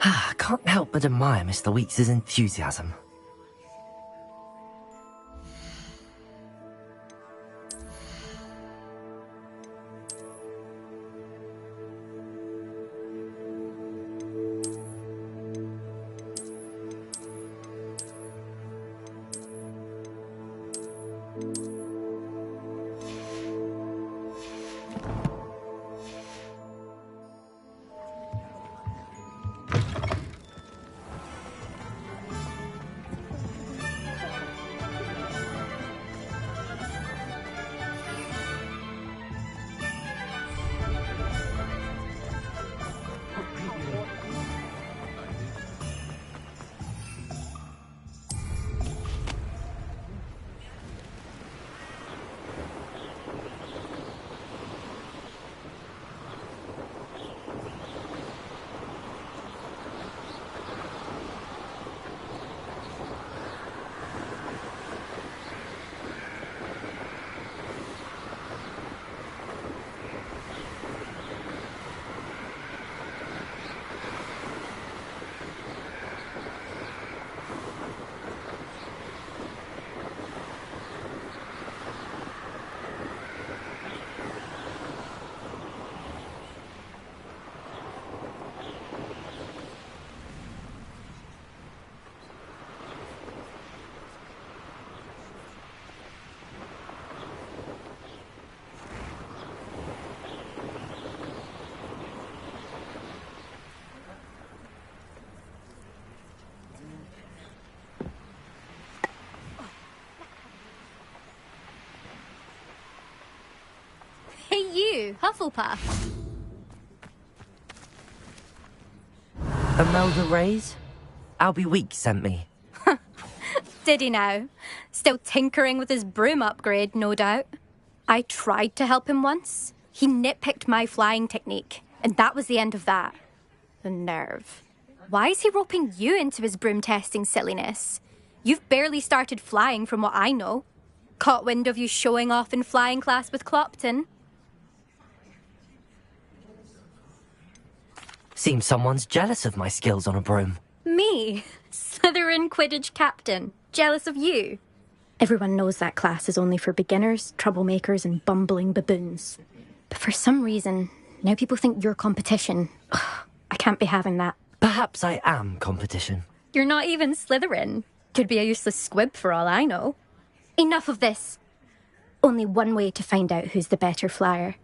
I can't help but admire Mr. Weeks' enthusiasm. Hey you, Hufflepuff. Imelda Rays? Albie Weeks sent me. Did he now? Still tinkering with his broom upgrade, no doubt. I tried to help him once. He nitpicked my flying technique, and that was the end of that. The nerve. Why is he roping you into his broom testing silliness? You've barely started flying from what I know. Caught wind of you showing off in flying class with Clopton. Seems someone's jealous of my skills on a broom. Me? Slytherin Quidditch captain. Jealous of you? Everyone knows that class is only for beginners, troublemakers, and bumbling baboons. But for some reason, now people think you're competition. Ugh, I can't be having that. Perhaps I am competition. You're not even Slytherin. Could be a useless squib for all I know. Enough of this. Only one way to find out who's the better flyer.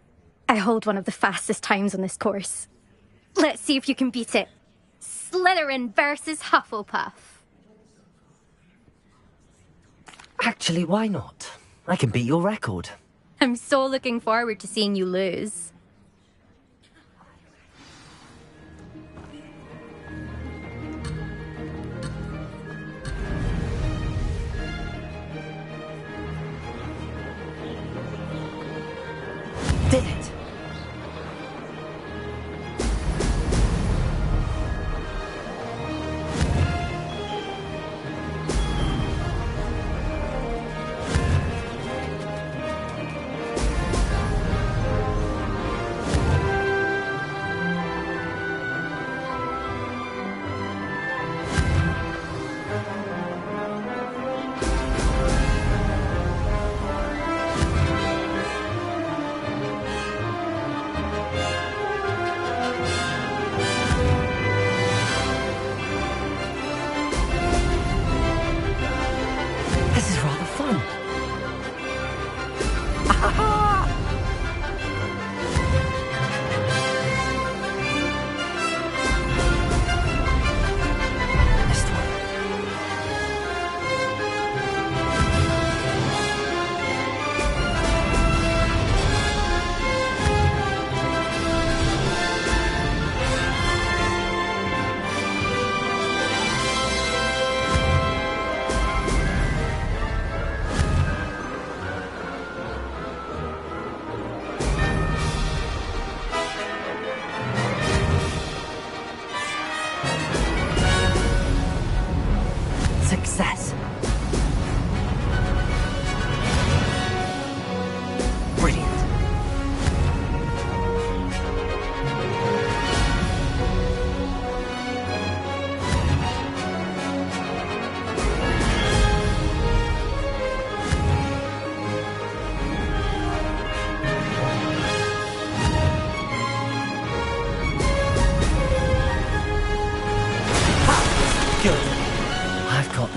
I hold one of the fastest times on this course. Let's see if you can beat it. Slytherin versus Hufflepuff. Actually, why not? I can beat your record. I'm so looking forward to seeing you lose. Did it!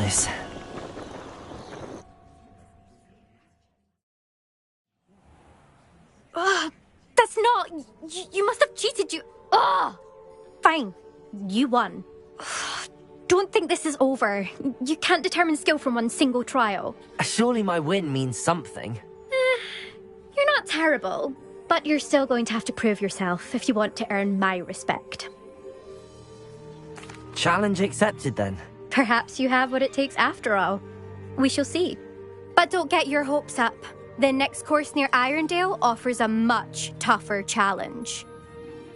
this. Ugh, that's not... You must have cheated, you... Ugh! Fine. You won. Don't think this is over. You can't determine skill from one single trial. Surely my win means something. You're not terrible, but you're still going to have to prove yourself if you want to earn my respect. Challenge accepted then. Perhaps you have what it takes after all. We shall see. But don't get your hopes up. The next course near Irondale offers a much tougher challenge.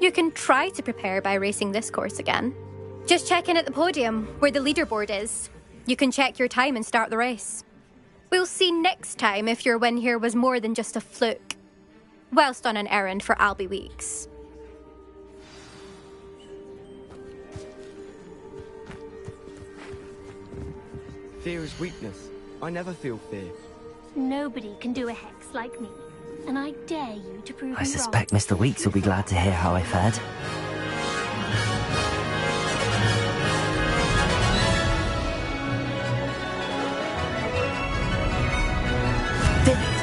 You can try to prepare by racing this course again. Just check in at the podium, where the leaderboard is. You can check your time and start the race. We'll see next time if your win here was more than just a fluke. Whilst on an errand for Albie Weeks. Fear is weakness. I never feel fear. Nobody can do a hex like me, and I dare you to prove I me suspect wrong. Mr. Weeks will be glad to hear how I fared. Did it!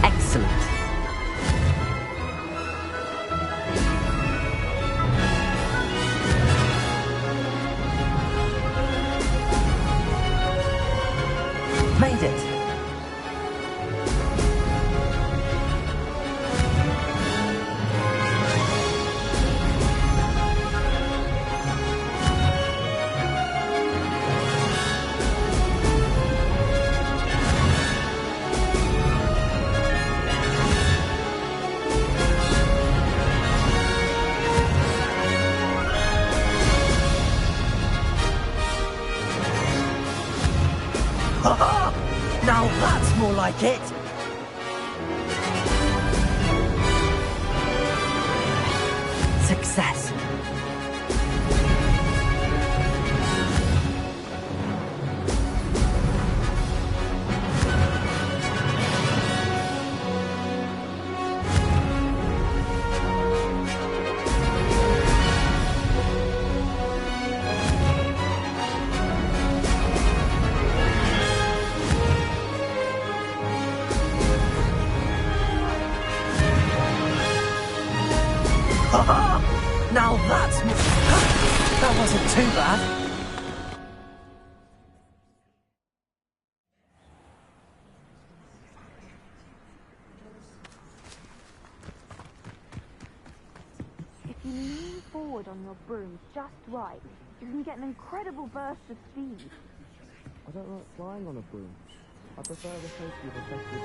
Excellent. Made it. Now that's more like it! Success. Now that's more... That wasn't too bad. If you lean forward on your broom just right, you can get an incredible burst of speed. I don't like flying on a broom. I prefer the safety of a festive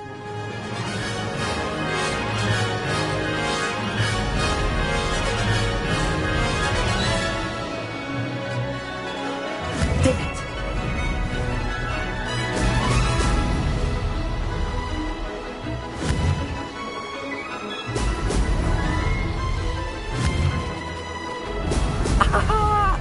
Did it! Ah!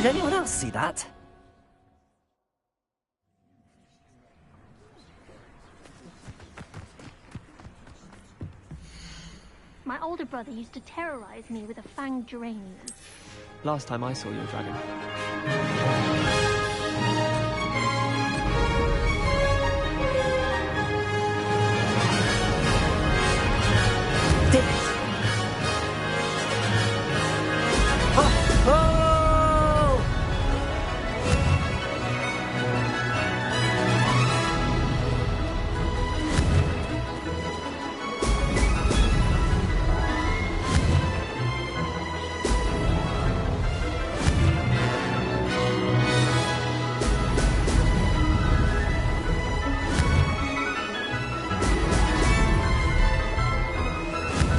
Did anyone else see that? My older brother used to terrorize me with a fanged geranium. Last time I saw your dragon. Did it? Oh! Oh!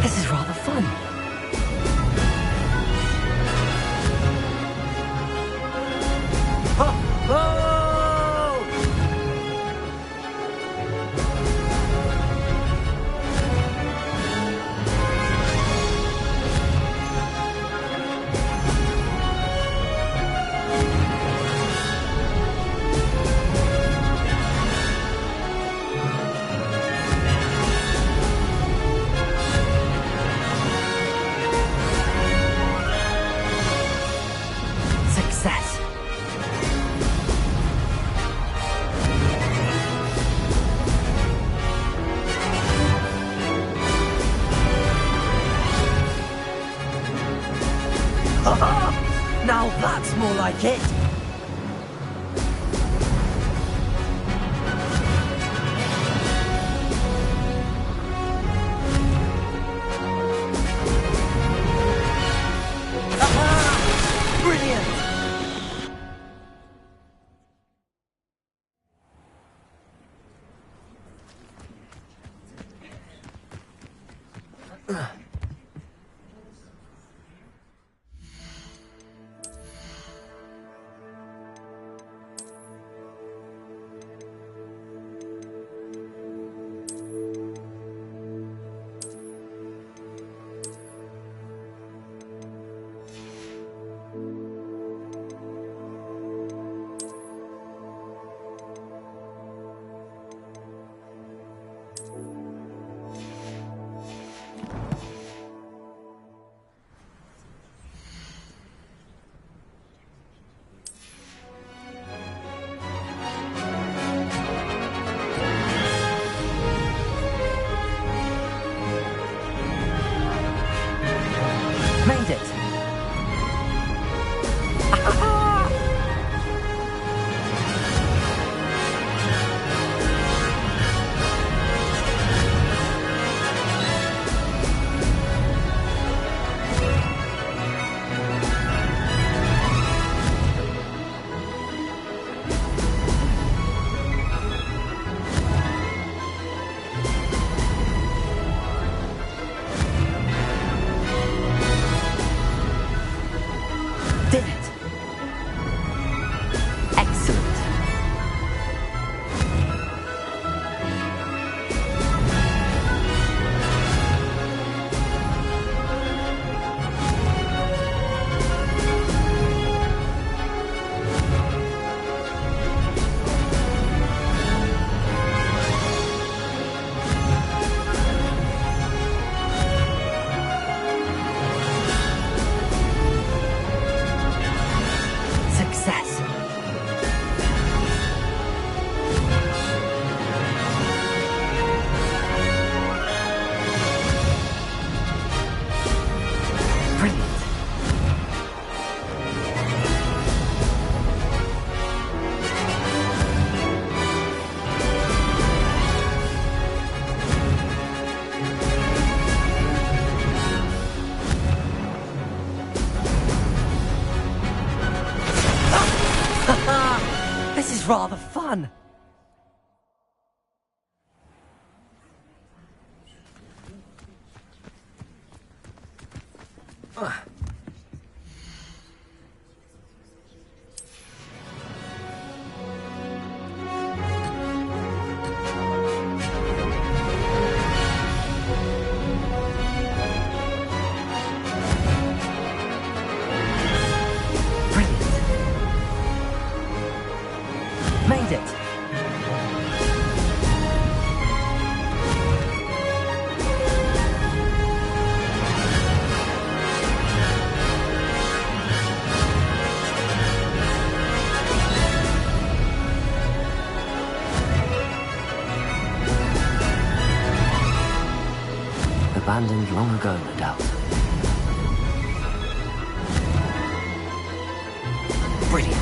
This is rather fun. Oh! Oh! Success. Now that's more like it. Brilliant. Made it. Did it. Excellent. Success. Brilliant. This is rather fun. Brilliant. abandoned long ago, no doubt. Brilliant.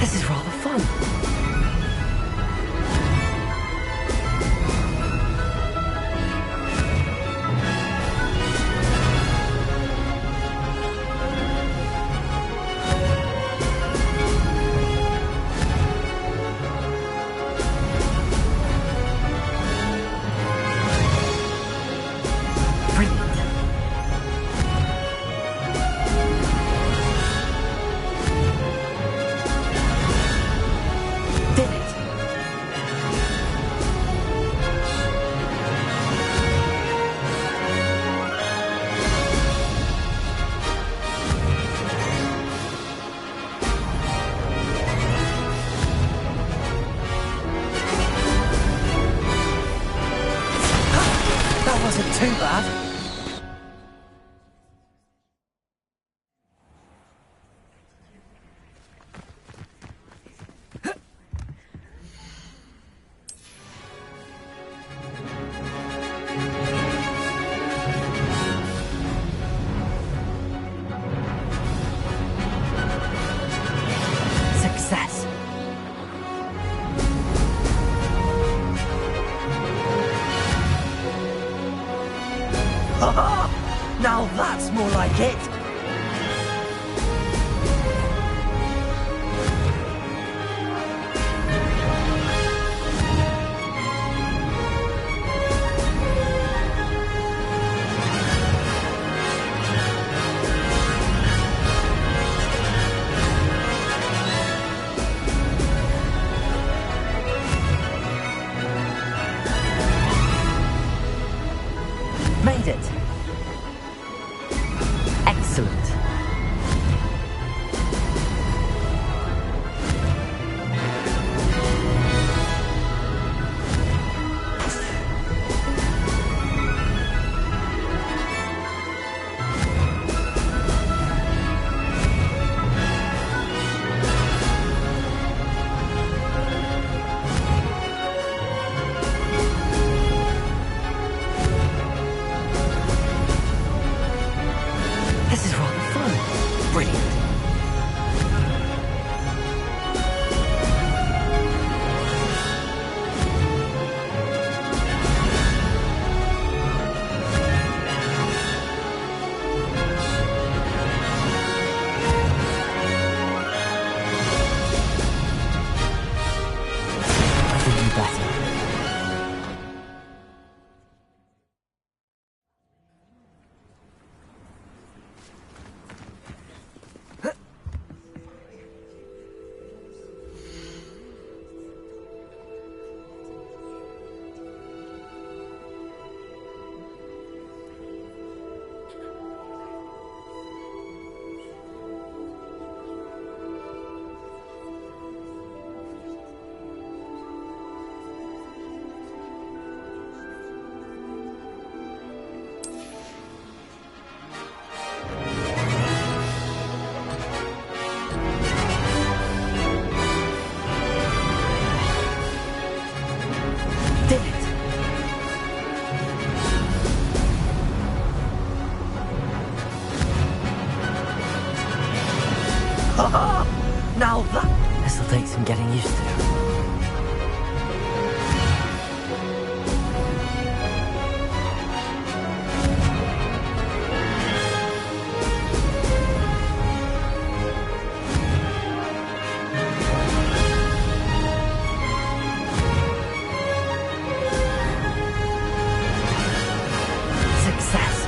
This is rather fun. Wasn't too bad. Success. Now that's more like it! Made it! Excellent. This is rather fun. Brilliant. I think you better. Did it! Now that... This'll take some getting used to. Success.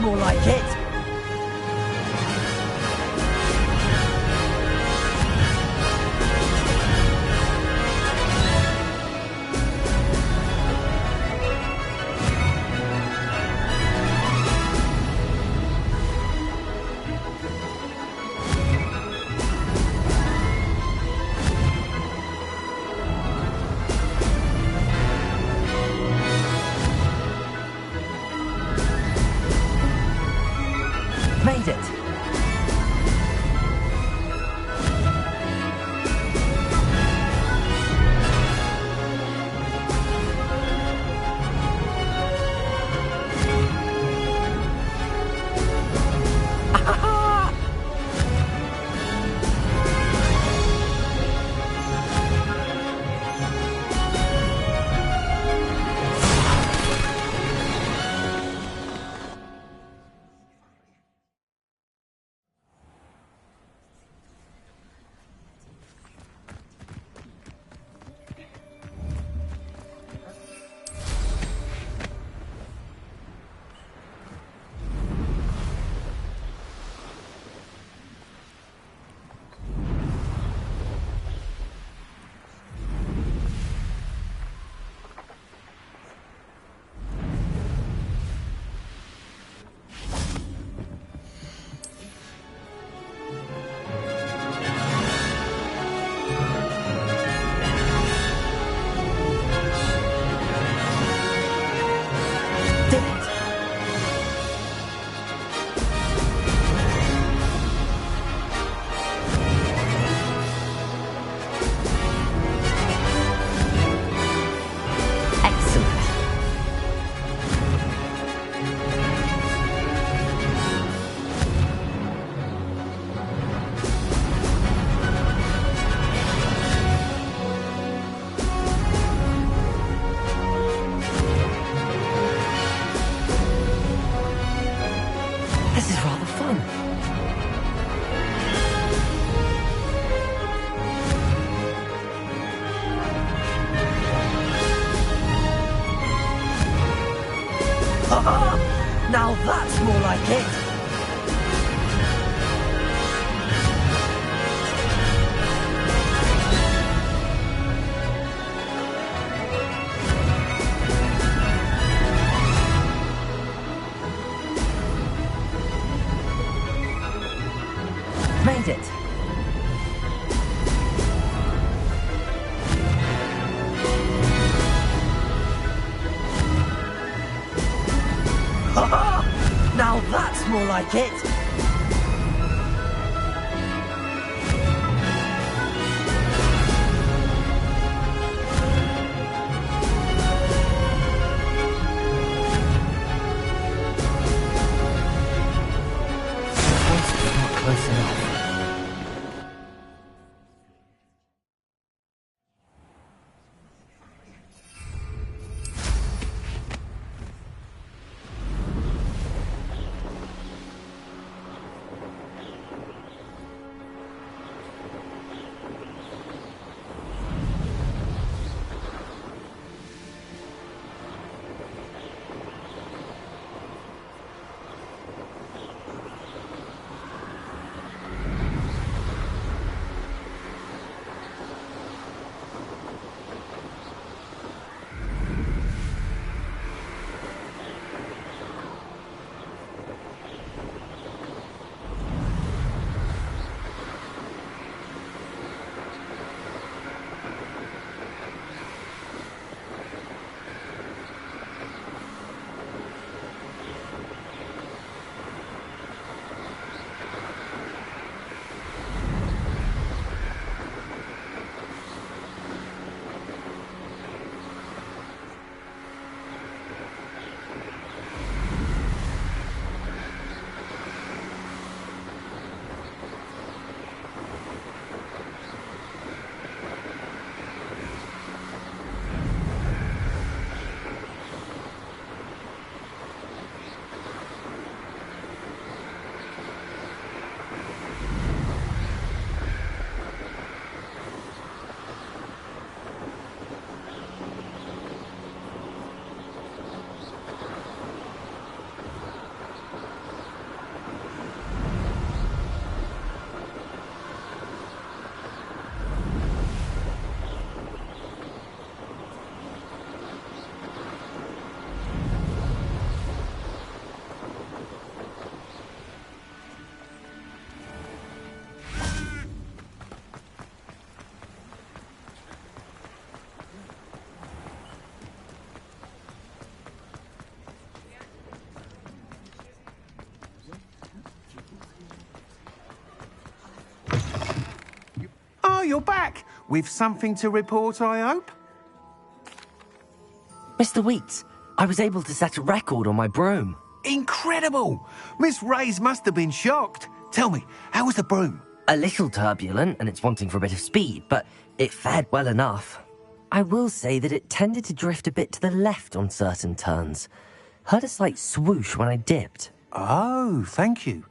more like it. Made it. This is rather fun. Now that's more like it. Made it. Now that's more like it. Not close enough. you're back. With something to report, I hope? Mr. Weeks, I was able to set a record on my broom. Incredible! Miss Reyes must have been shocked. Tell me, how was the broom? A little turbulent, and it's wanting for a bit of speed, but it fared well enough. I will say that it tended to drift a bit to the left on certain turns. Heard a slight swoosh when I dipped. Oh, thank you.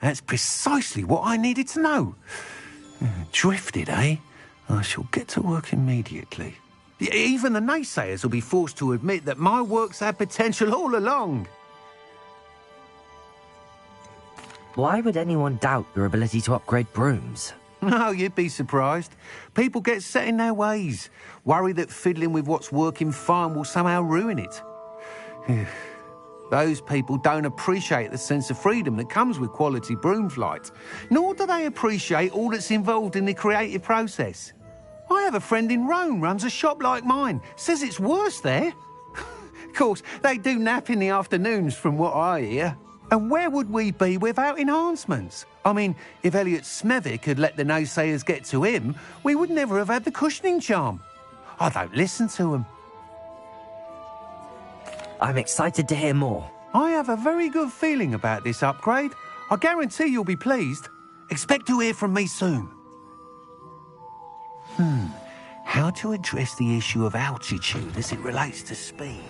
That's precisely what I needed to know. Drifted, eh? I shall get to work immediately. Even the naysayers will be forced to admit that my work's had potential all along. Why would anyone doubt your ability to upgrade brooms? No, you'd be surprised. People get set in their ways, worry that fiddling with what's working fine will somehow ruin it. Those people don't appreciate the sense of freedom that comes with quality broom flight, nor do they appreciate all that's involved in the creative process. I have a friend in Rome runs a shop like mine, says it's worse there. Of course, they do nap in the afternoons from what I hear. And where would we be without enhancements? I mean, if Elliot Smethwick had let the naysayers get to him, we would never have had the cushioning charm. I don't listen to them. I'm excited to hear more. I have a very good feeling about this upgrade. I guarantee you'll be pleased. Expect to hear from me soon. How to address the issue of altitude as it relates to speed?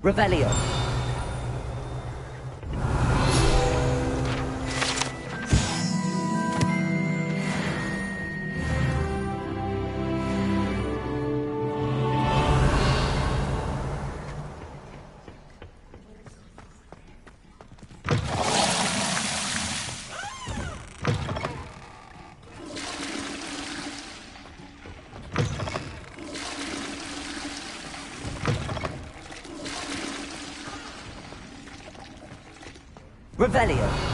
Revelio. Revelio.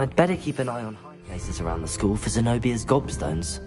I'd better keep an eye on high places around the school for Zenobia's gobstones.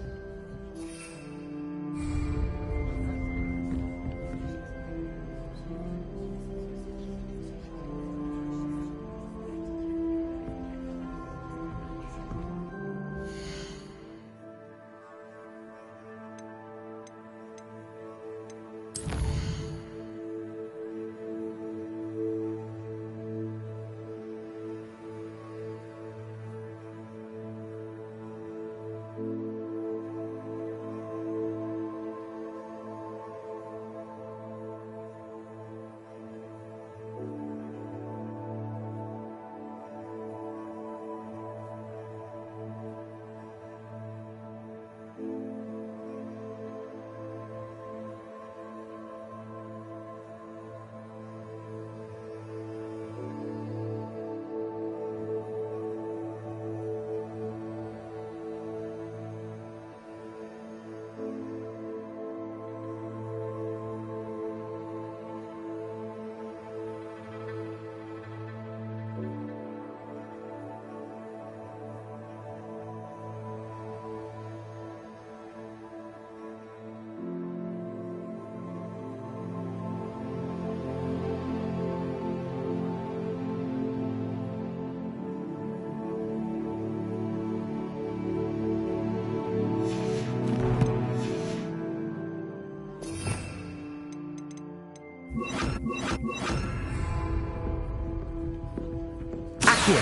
Accio!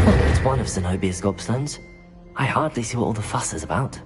Oh, it's one of Zenobia's gobstones. I hardly see what all the fuss is about.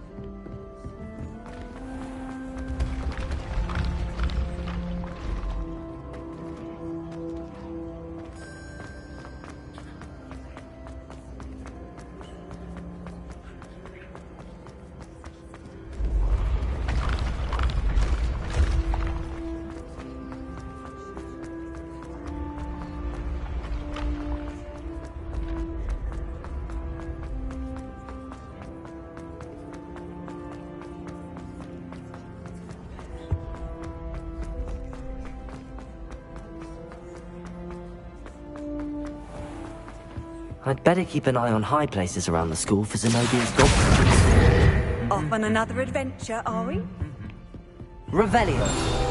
I'd better keep an eye on high places around the school for Zenobia's goblins. Off on another adventure, are we? Revelio.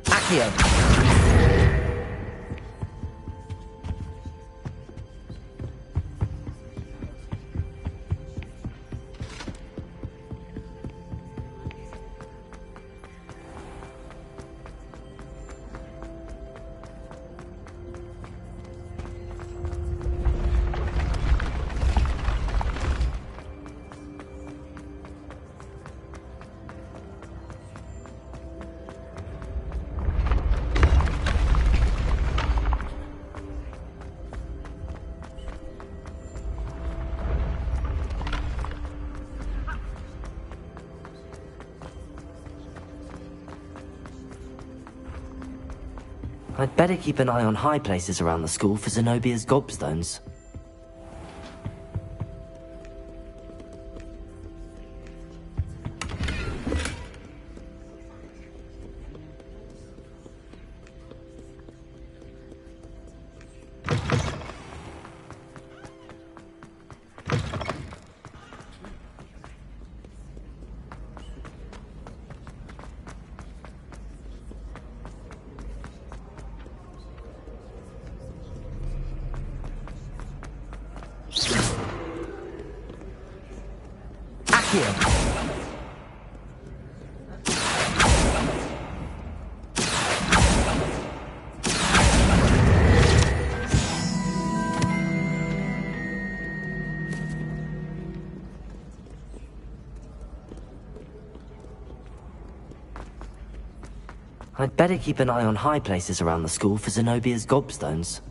Accio. I'd better keep an eye on high places around the school for Zenobia's gobstones. I'd better keep an eye on high places around the school for Zenobia's gobstones.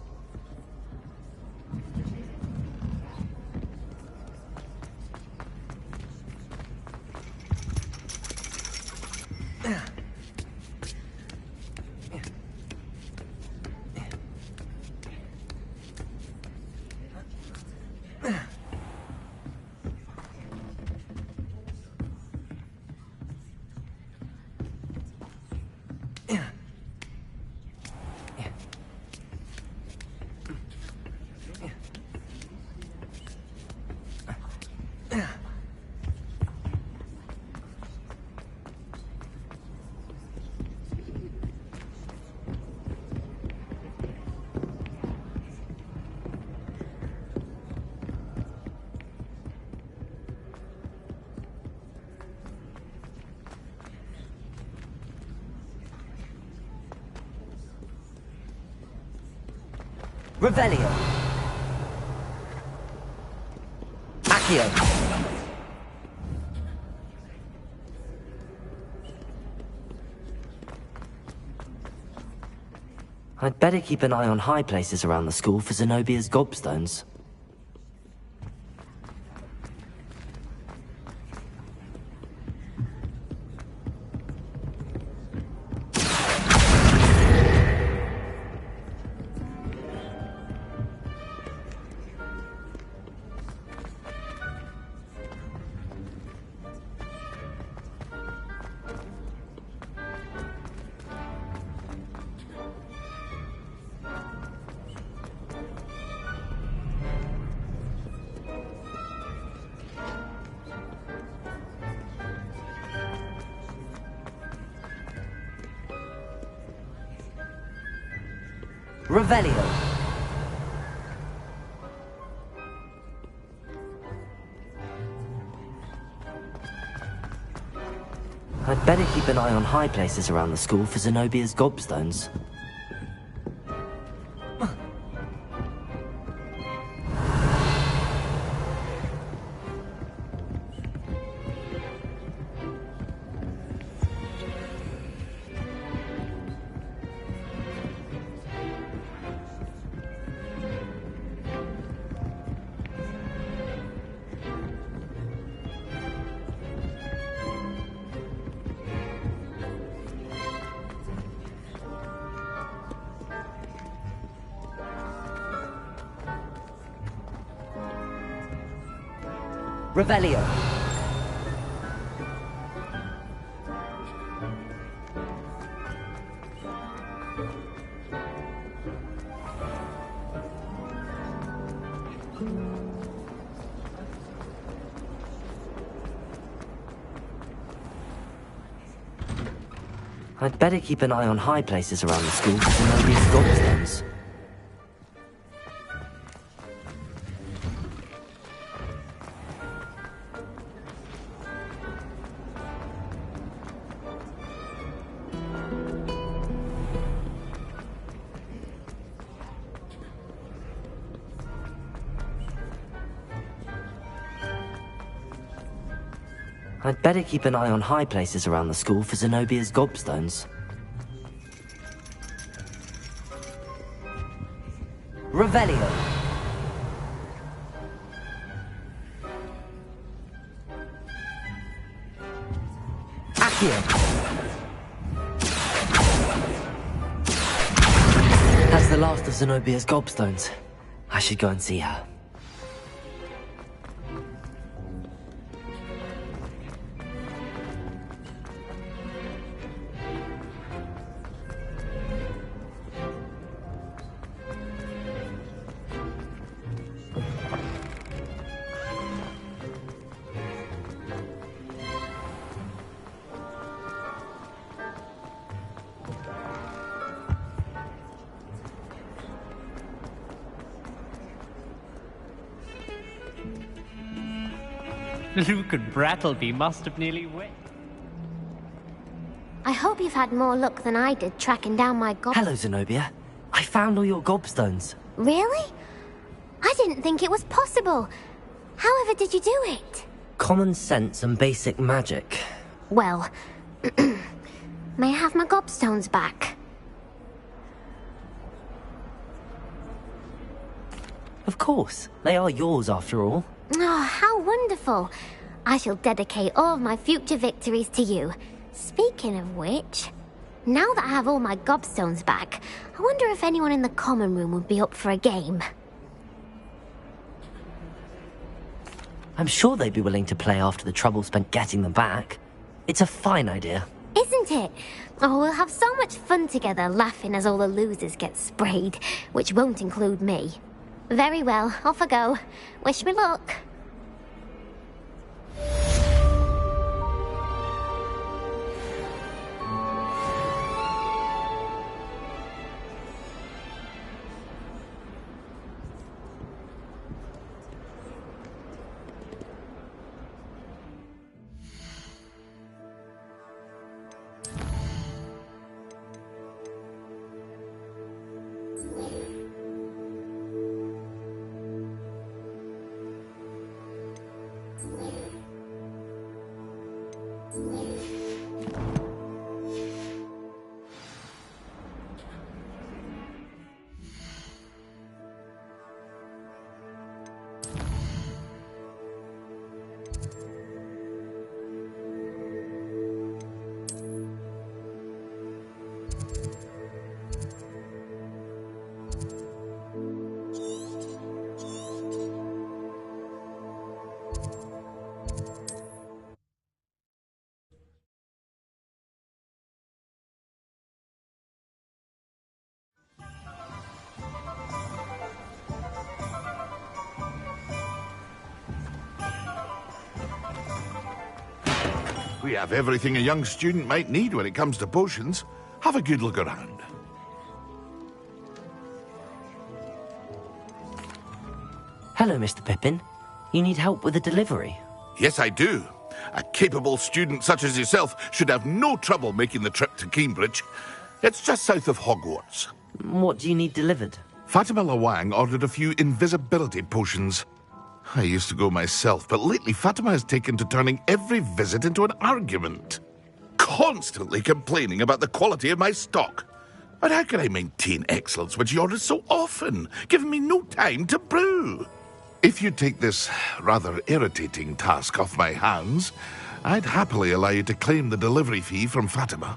Revelio. Accio. I'd better keep an eye on high places around the school for Zenobia's gobstones. Revelio. I'd better keep an eye on high places around the school for Zenobia's gobstones. Revelio. I'd better keep an eye on high places around the school for Zenobia's gobstones. I'd better keep an eye on high places around the school for Zenobia's gobstones. Revelio. Accio. That's the last of Zenobia's gobstones. I should go and see her. Luke and Brattleby must have nearly wept. I hope you've had more luck than I did tracking down my Hello, Zenobia. I found all your gobstones. Really? I didn't think it was possible. However did you do it? Common sense and basic magic. Well, may I have my gobstones back? Of course. They are yours after all. Oh, how wonderful. I shall dedicate all of my future victories to you. Speaking of which, now that I have all my gobstones back, I wonder if anyone in the common room would be up for a game. I'm sure they'd be willing to play after the trouble spent getting them back. It's a fine idea. Isn't it? Oh, we'll have so much fun together laughing as all the losers get sprayed, which won't include me. Very well, off I go. Wish me luck. We have everything a young student might need when it comes to potions. Have a good look around. Hello, Mr. Pippin. You need help with a delivery? Yes, I do. A capable student such as yourself should have no trouble making the trip to Cambridge. It's just south of Hogwarts. What do you need delivered? Fatima Lawang ordered a few invisibility potions. I used to go myself, but lately Fatima has taken to turning every visit into an argument. Constantly complaining about the quality of my stock. But how can I maintain excellence when she orders so often, giving me no time to brew? If you take this rather irritating task off my hands, I'd happily allow you to claim the delivery fee from Fatima.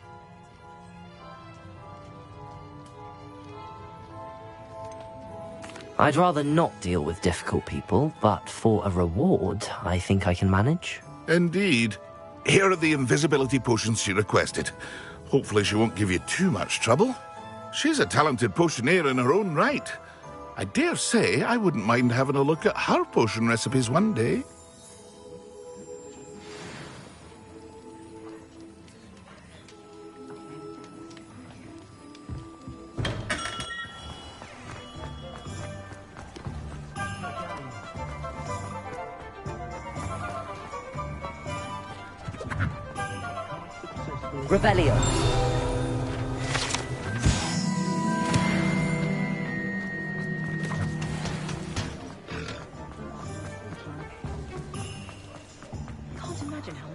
I'd rather not deal with difficult people, but for a reward, I think I can manage. Indeed. Here are the invisibility potions she requested. Hopefully she won't give you too much trouble. She's a talented potioneer in her own right. I dare say I wouldn't mind having a look at her potion recipes one day. Revelio. Can't imagine how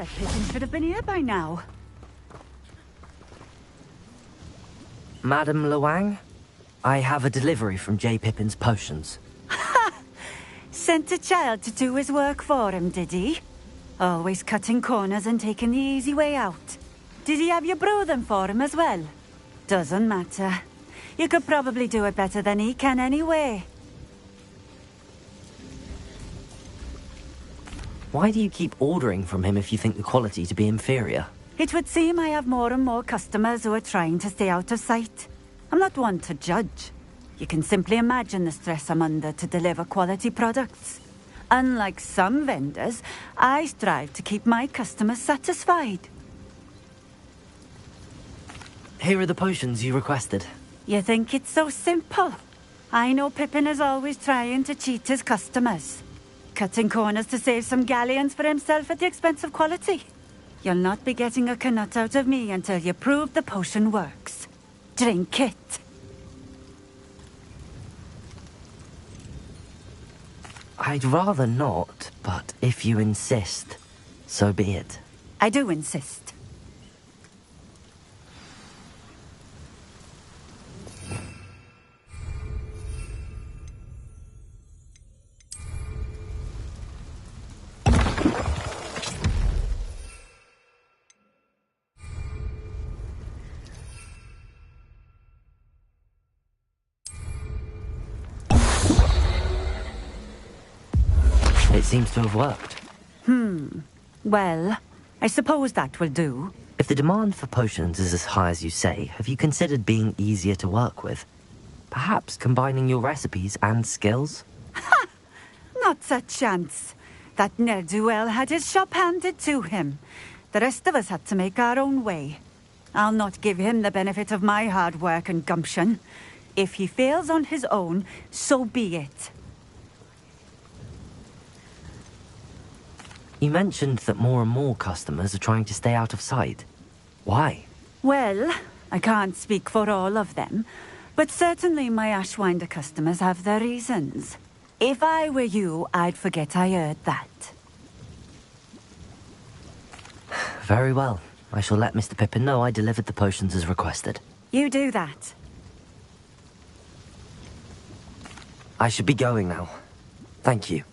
that Pippin should have been here by now. Madam Lawang, I have a delivery from J. Pippin's potions. Sent a child to do his work for him, did he? Always cutting corners and taking the easy way out. Did he have you brew them for him as well? Doesn't matter. You could probably do it better than he can anyway. Why do you keep ordering from him if you think the quality to be inferior? It would seem I have more and more customers who are trying to stay out of sight. I'm not one to judge. You can simply imagine the stress I'm under to deliver quality products. Unlike some vendors, I strive to keep my customers satisfied. Here are the potions you requested. You think it's so simple? I know Pippin is always trying to cheat his customers. Cutting corners to save some galleons for himself at the expense of quality. You'll not be getting a canut out of me until you prove the potion works. Drink it. I'd rather not, but if you insist, so be it. I do insist. It seems to have worked. Well, I suppose that will do. If the demand for potions is as high as you say, have you considered being easier to work with? Perhaps combining your recipes and skills? Not a chance. That ne'er-do-well had his shop handed to him. The rest of us had to make our own way. I'll not give him the benefit of my hard work and gumption. If he fails on his own, so be it. You mentioned that more and more customers are trying to stay out of sight. Why? Well, I can't speak for all of them, but certainly my Ashwinder customers have their reasons. If I were you, I'd forget I heard that. Very well. I shall let Mr. Pippin know I delivered the potions as requested. You do that. I should be going now. Thank you.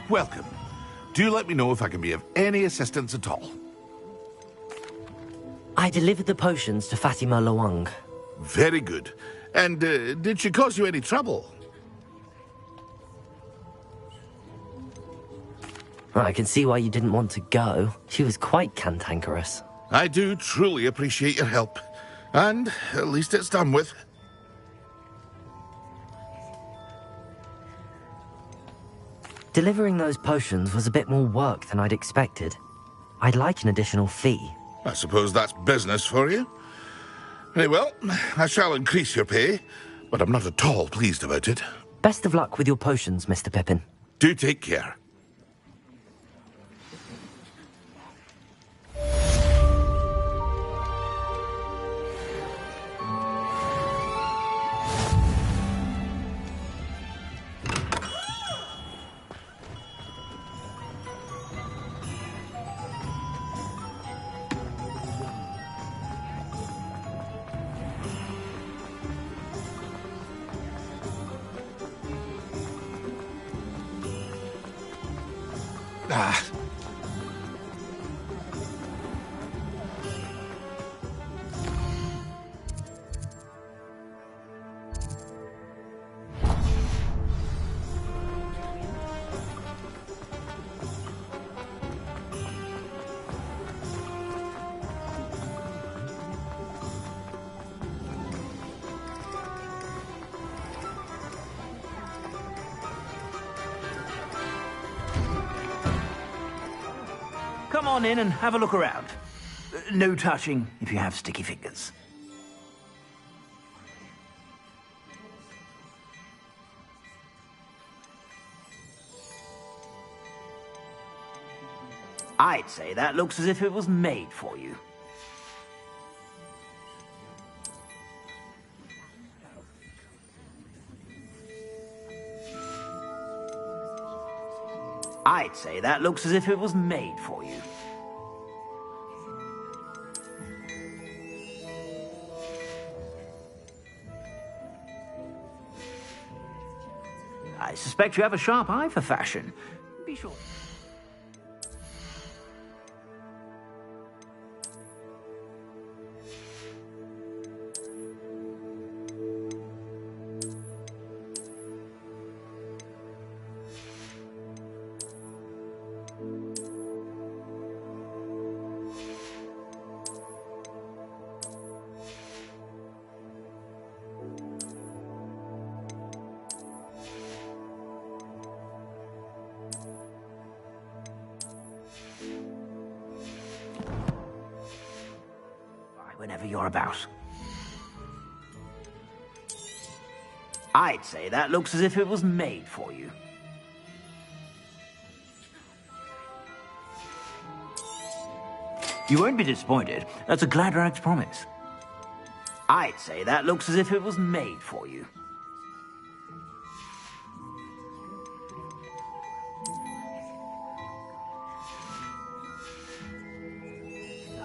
welcome. Do let me know if I can be of any assistance at all. I delivered the potions to Fatima Lawang. Very good. And did she cause you any trouble? I can see why you didn't want to go. She was quite cantankerous. I do truly appreciate your help. And at least it's done with. Delivering those potions was a bit more work than I'd expected. I'd like an additional fee. I suppose that's business for you. Very well, I shall increase your pay, but I'm not at all pleased about it. Best of luck with your potions, Mr. Pippin. Do take care. Come on in and have a look around. No touching if you have sticky fingers. I'd say that looks as if it was made for you. I'd say that looks as if it was made for you. I suspect you have a sharp eye for fashion. Be sure. Whenever you're about. I'd say that looks as if it was made for you. You won't be disappointed. That's a Gladrag's promise. I'd say that looks as if it was made for you.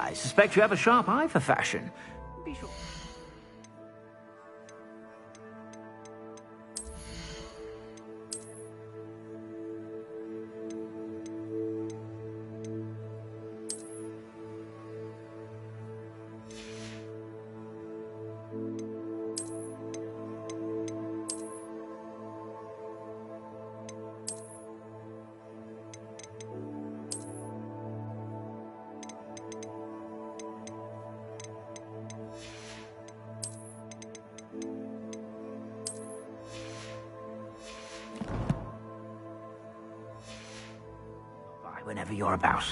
I suspect you have a sharp eye for fashion. Be sure. Whenever you're about.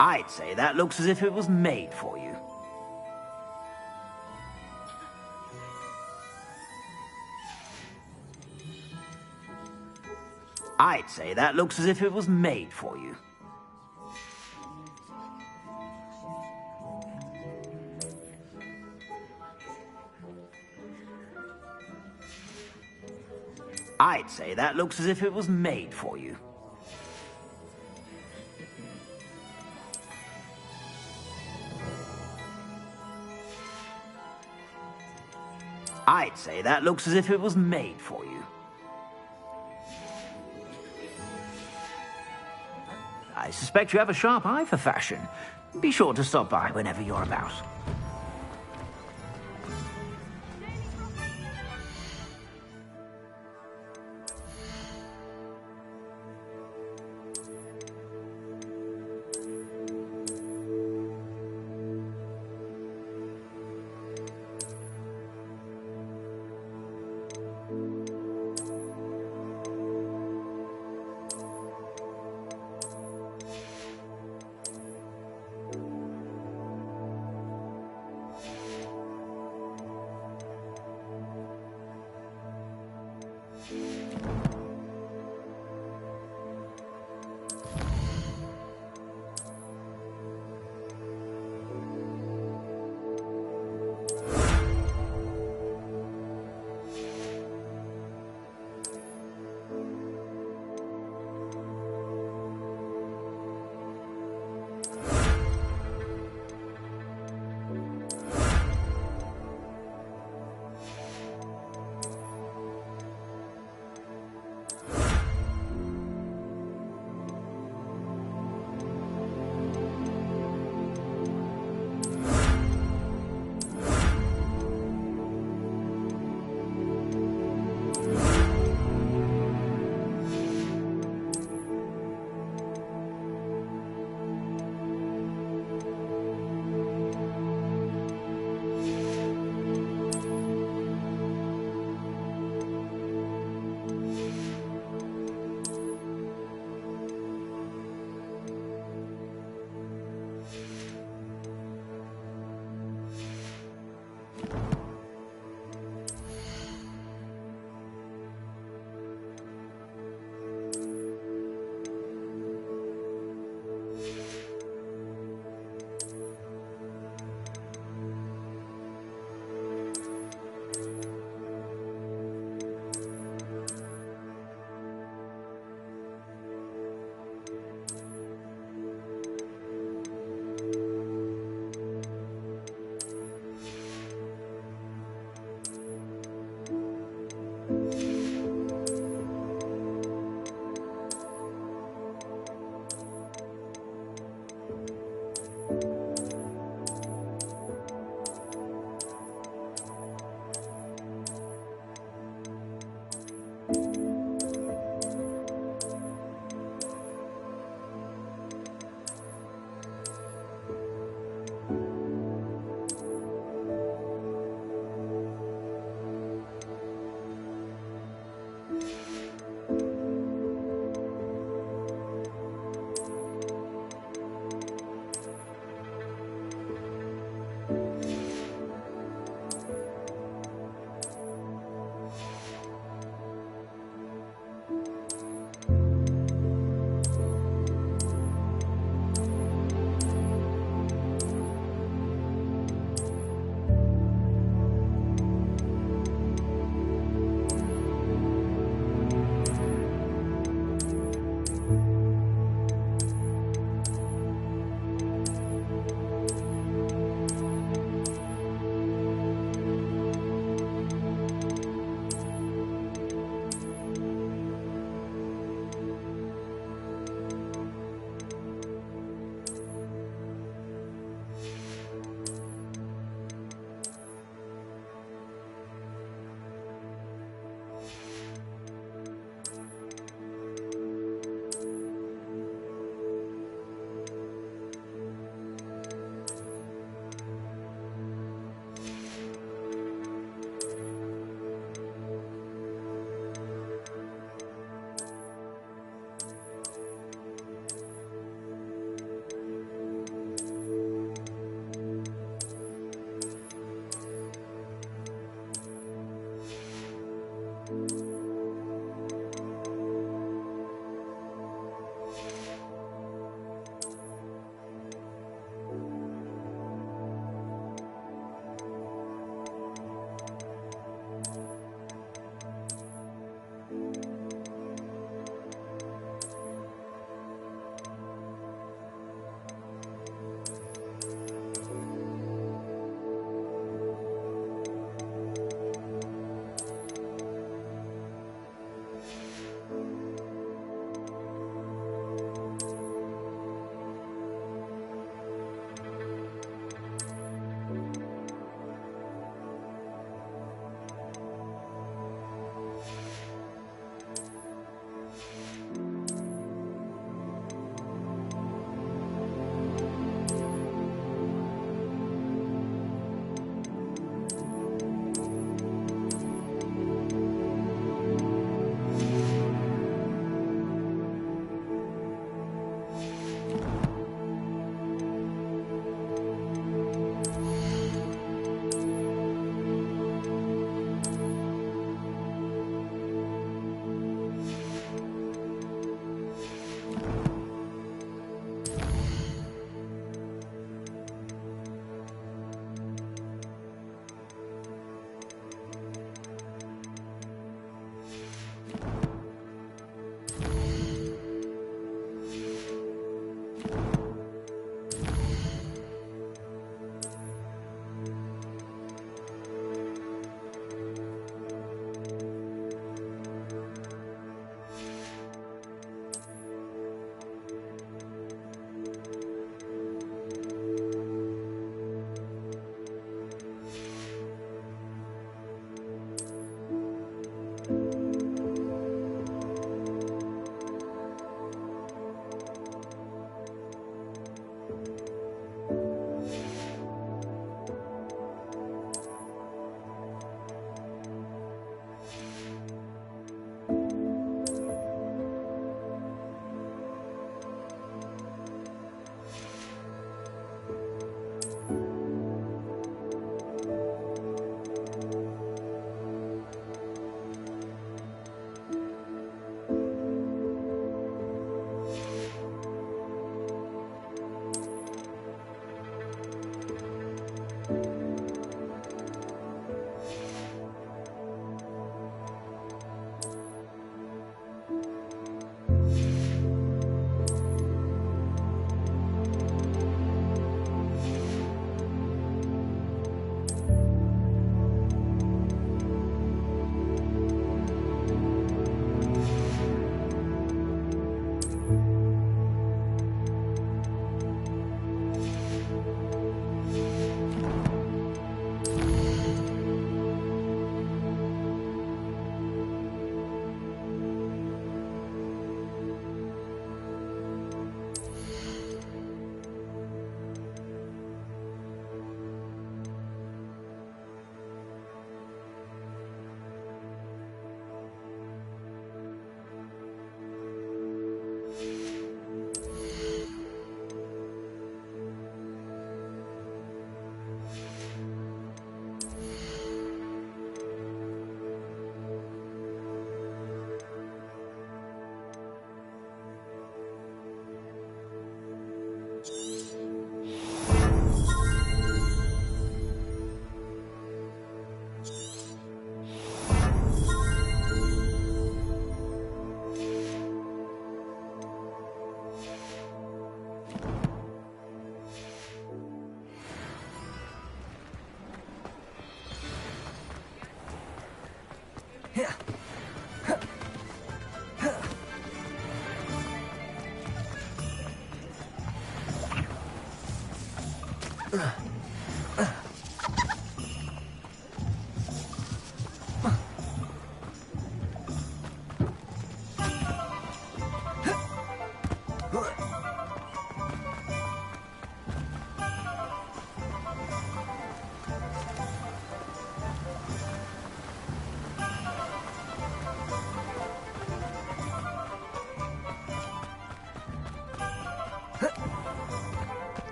I'd say that looks as if it was made for you. I'd say that looks as if it was made for you. I'd say that looks as if it was made for you. I'd say that looks as if it was made for you. I suspect you have a sharp eye for fashion. Be sure to stop by whenever you're about.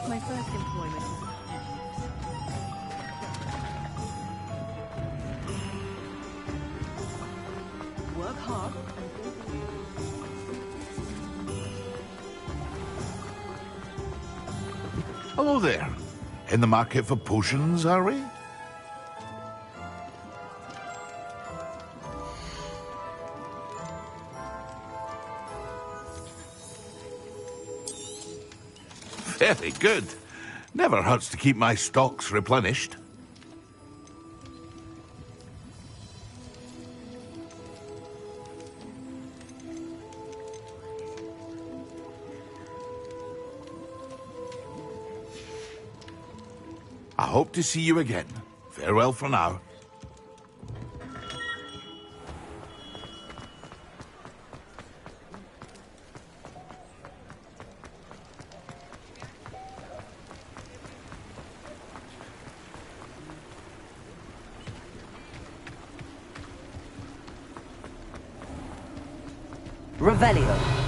My first employment was work hard Hello there. In the market for potions, are we? Very good. Never hurts to keep my stocks replenished. I hope to see you again. Farewell for now. Revelio.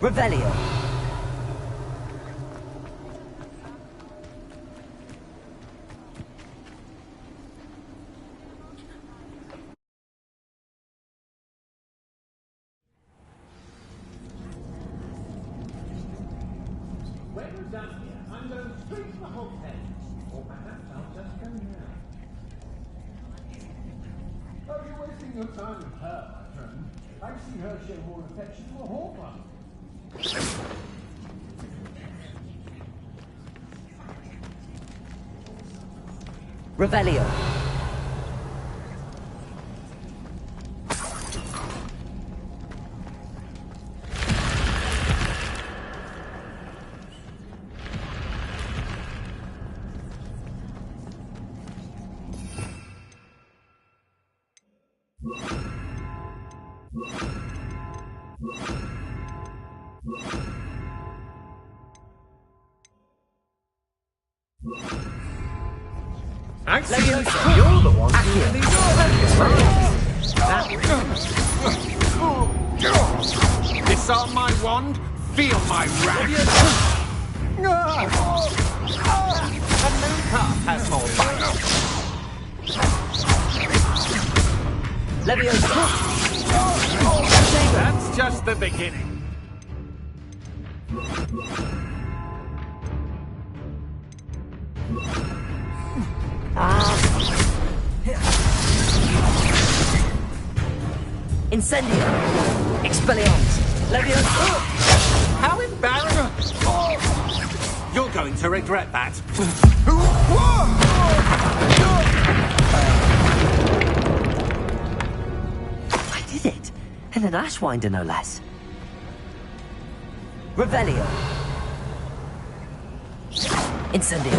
Revelio. When we're done here, I'm going straight to the hotel. Or perhaps I'll just go now. Oh, you're wasting your time with her, my friend. I've seen her show more affection to a Hufflepuff. Revelio. Actually, you're the one who disarm my wand, feel my wrath. A moon path has more Leviosa. That's just the beginning. Incendio. Expelliarmus. Leviosa. How embarrassing! You're going to regret that. I did it. And an Ashwinder, no less. Revelio. Incendio.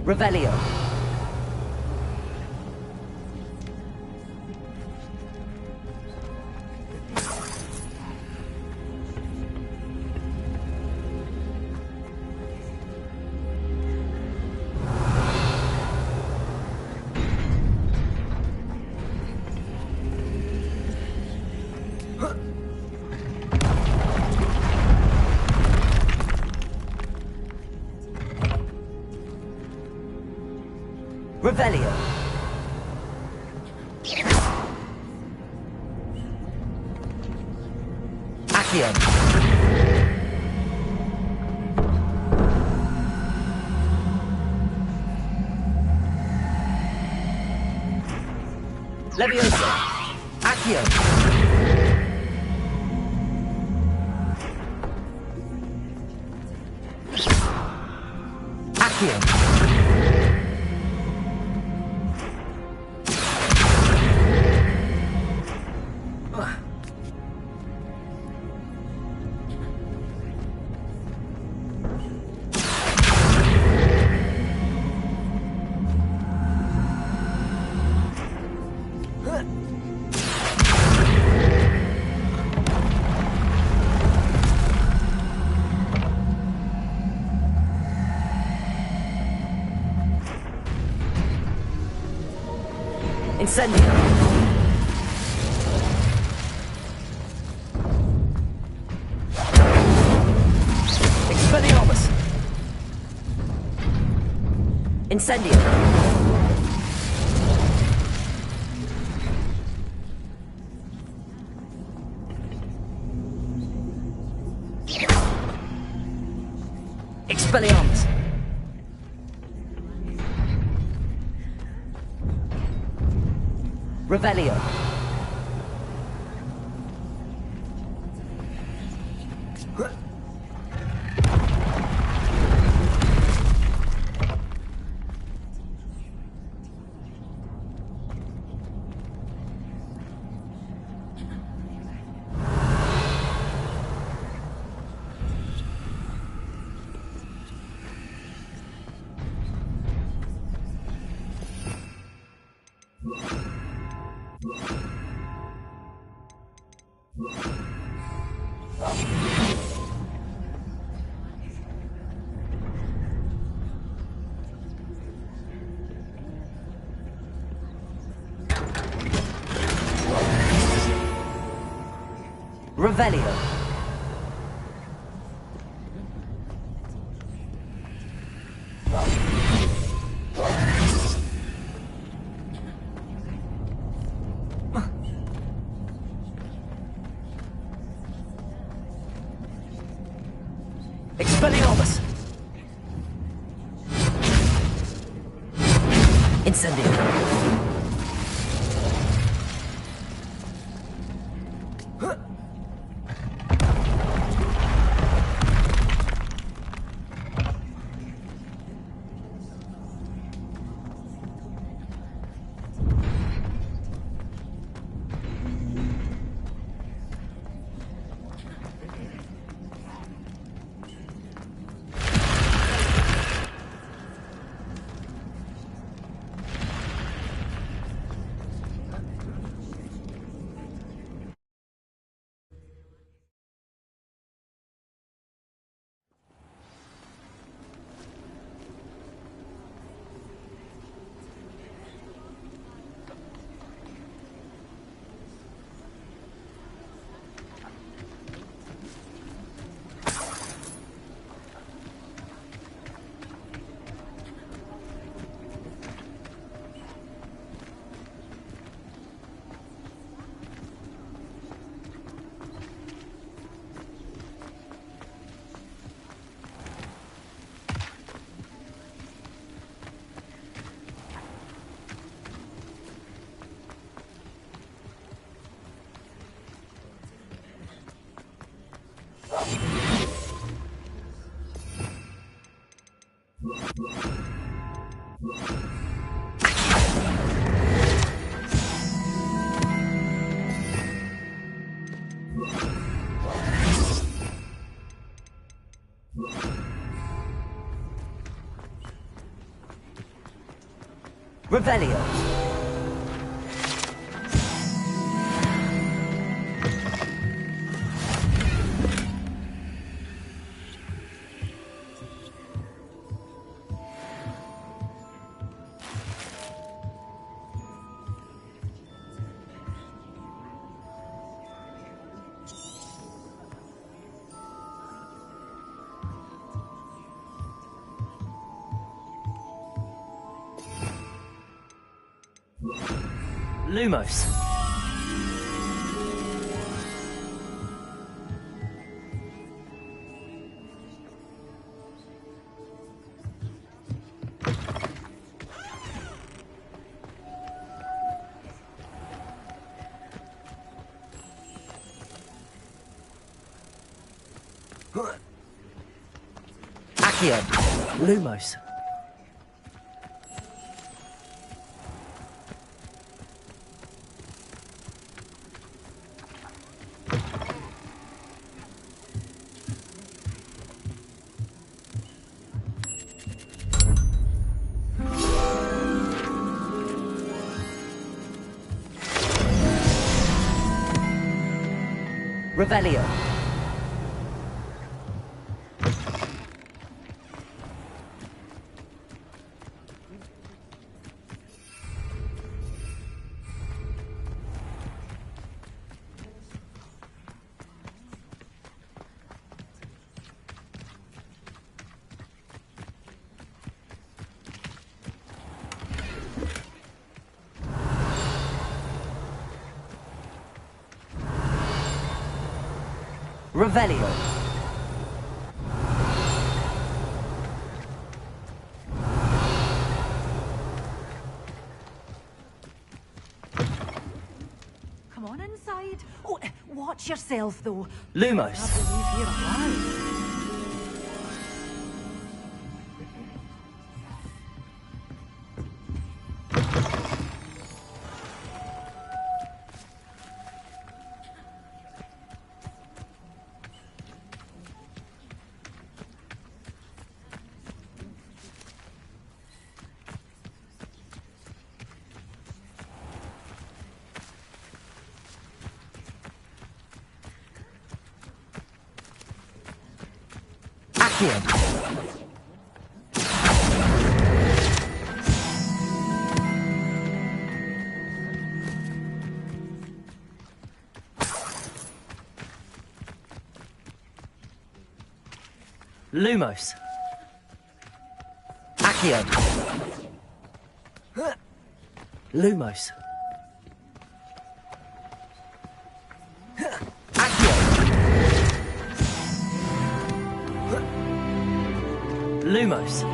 Revelio. Revelio. Accio. Leviosa. Accio. Accio. Incendio. Expelliarmus. Incendio. Expelliarmus. Revelio. Revelio. Expelliarmus! Incendio! Revelio. Lumos. Accio. Lumos. Revelio. Revelio. Come on inside. Oh, watch yourself, though. Lumos. I believe you're alive. Accio. Lumos. Accio. Lumos. Accio. Lumos.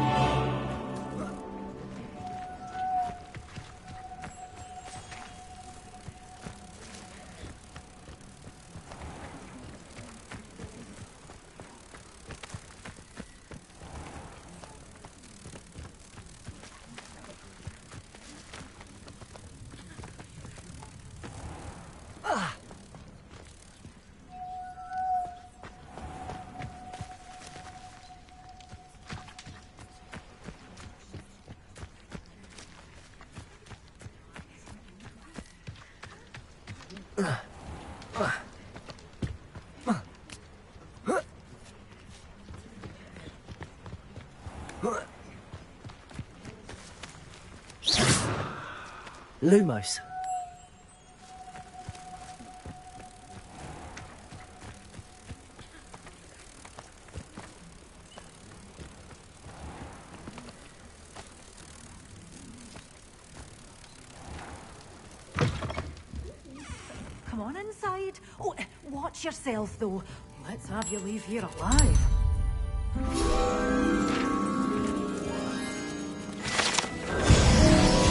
Lumos. Come on inside. Oh, watch yourself, though. Let's have you leave here alive.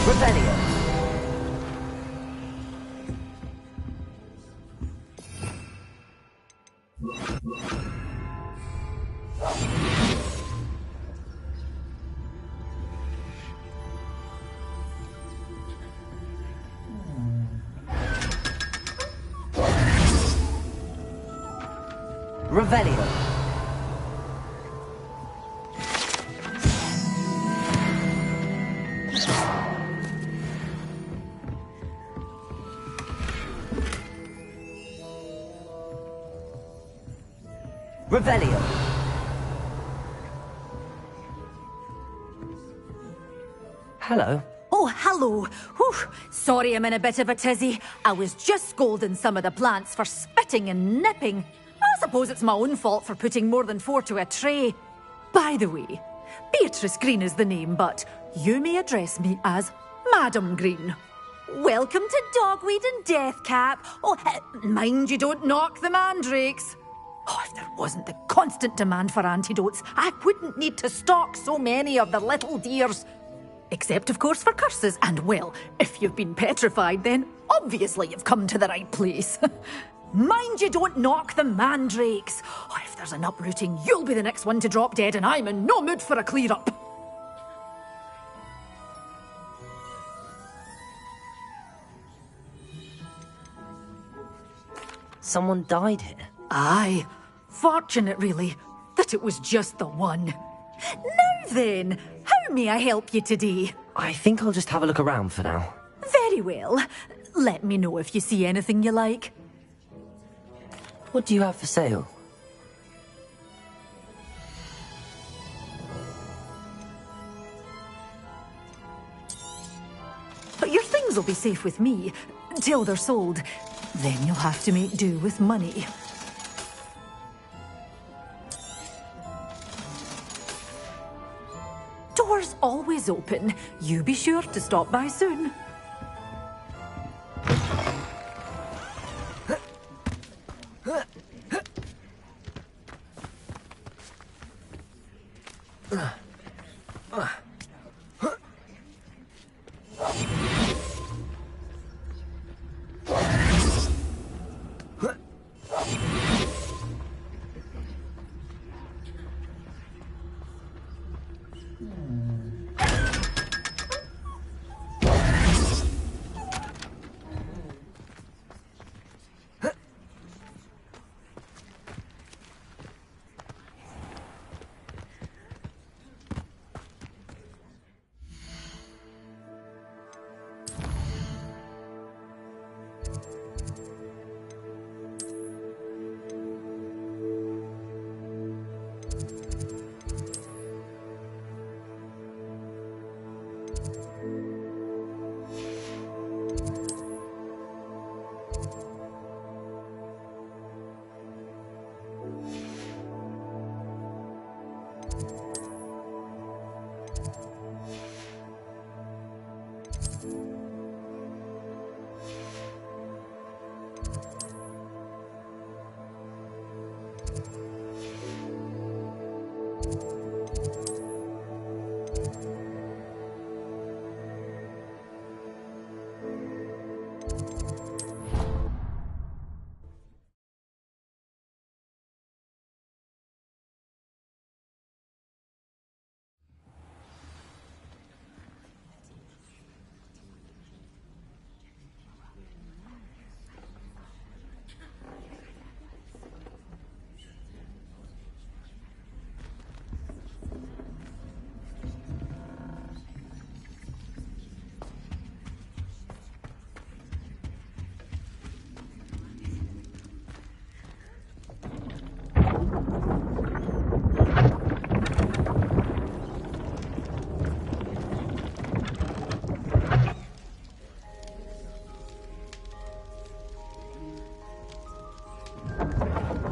Revelio. Revelio. Revelio. Hello. Oh, hello. Whew. Sorry I'm in a bit of a tizzy. I was just scolding some of the plants for spitting and nipping. I suppose it's my own fault for putting more than 4 to a tray. By the way, Beatrice Green is the name, but you may address me as Madam Green. Welcome to Dogweed and Deathcap. Oh, mind you don't knock the mandrakes. Oh, if there wasn't the constant demand for antidotes, I wouldn't need to stock so many of the little dears. Except, of course, for curses. And, well, if you've been petrified, then obviously you've come to the right place. Mind you don't knock the mandrakes. Oh, if there's an uprooting, you'll be the next one to drop dead, and I'm in no mood for a clear-up. Someone died here. Aye. Fortunate, really, that it was just the one. Now then, how may I help you today? I think I'll just have a look around for now. Very well. Let me know if you see anything you like. What do you have for sale? But your things will be safe with me, till they're sold. Then you'll have to make do with money. Doors always open. You be sure to stop by soon.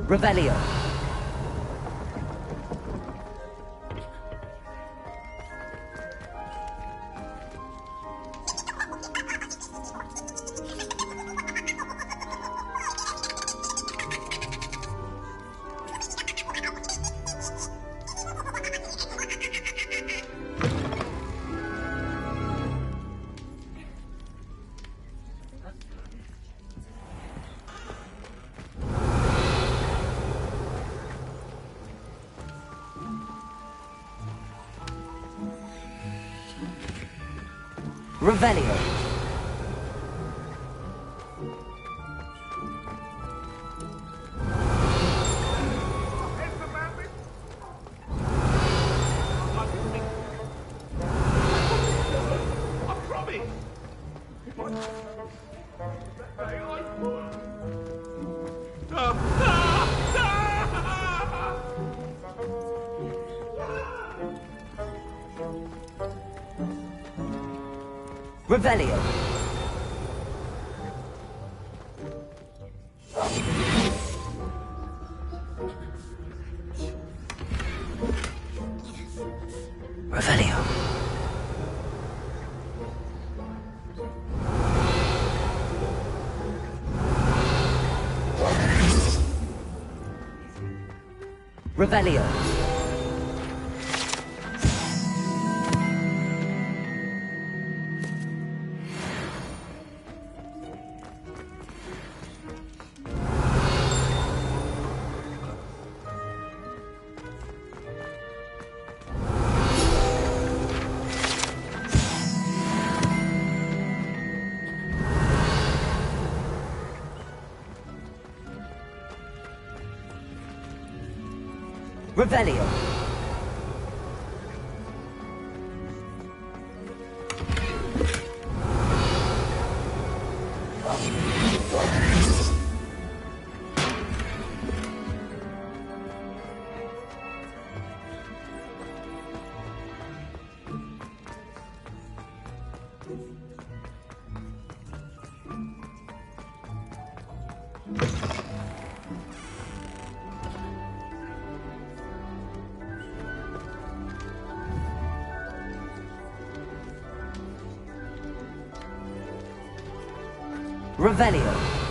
Revelio. Revelio. Revelio. Revelio. Revelio. Revelio. Revelio.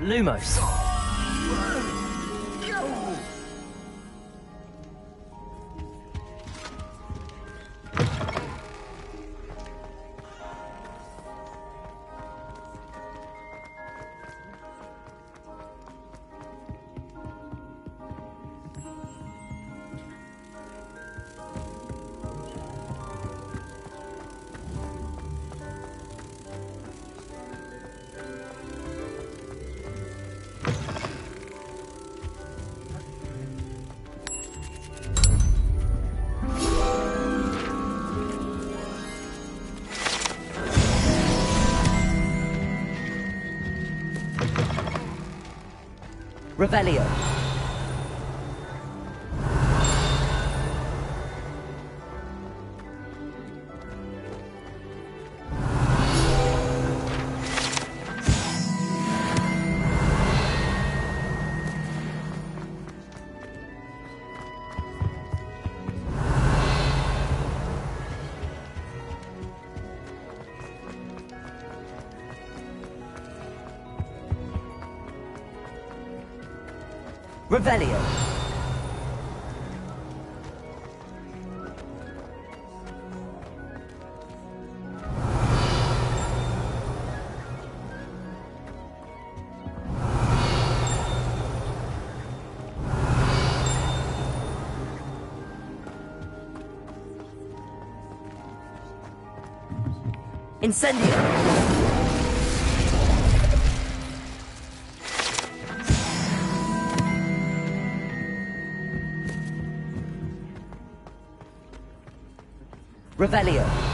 Lumos. Revelio. Revelio. Incendio! Revelio.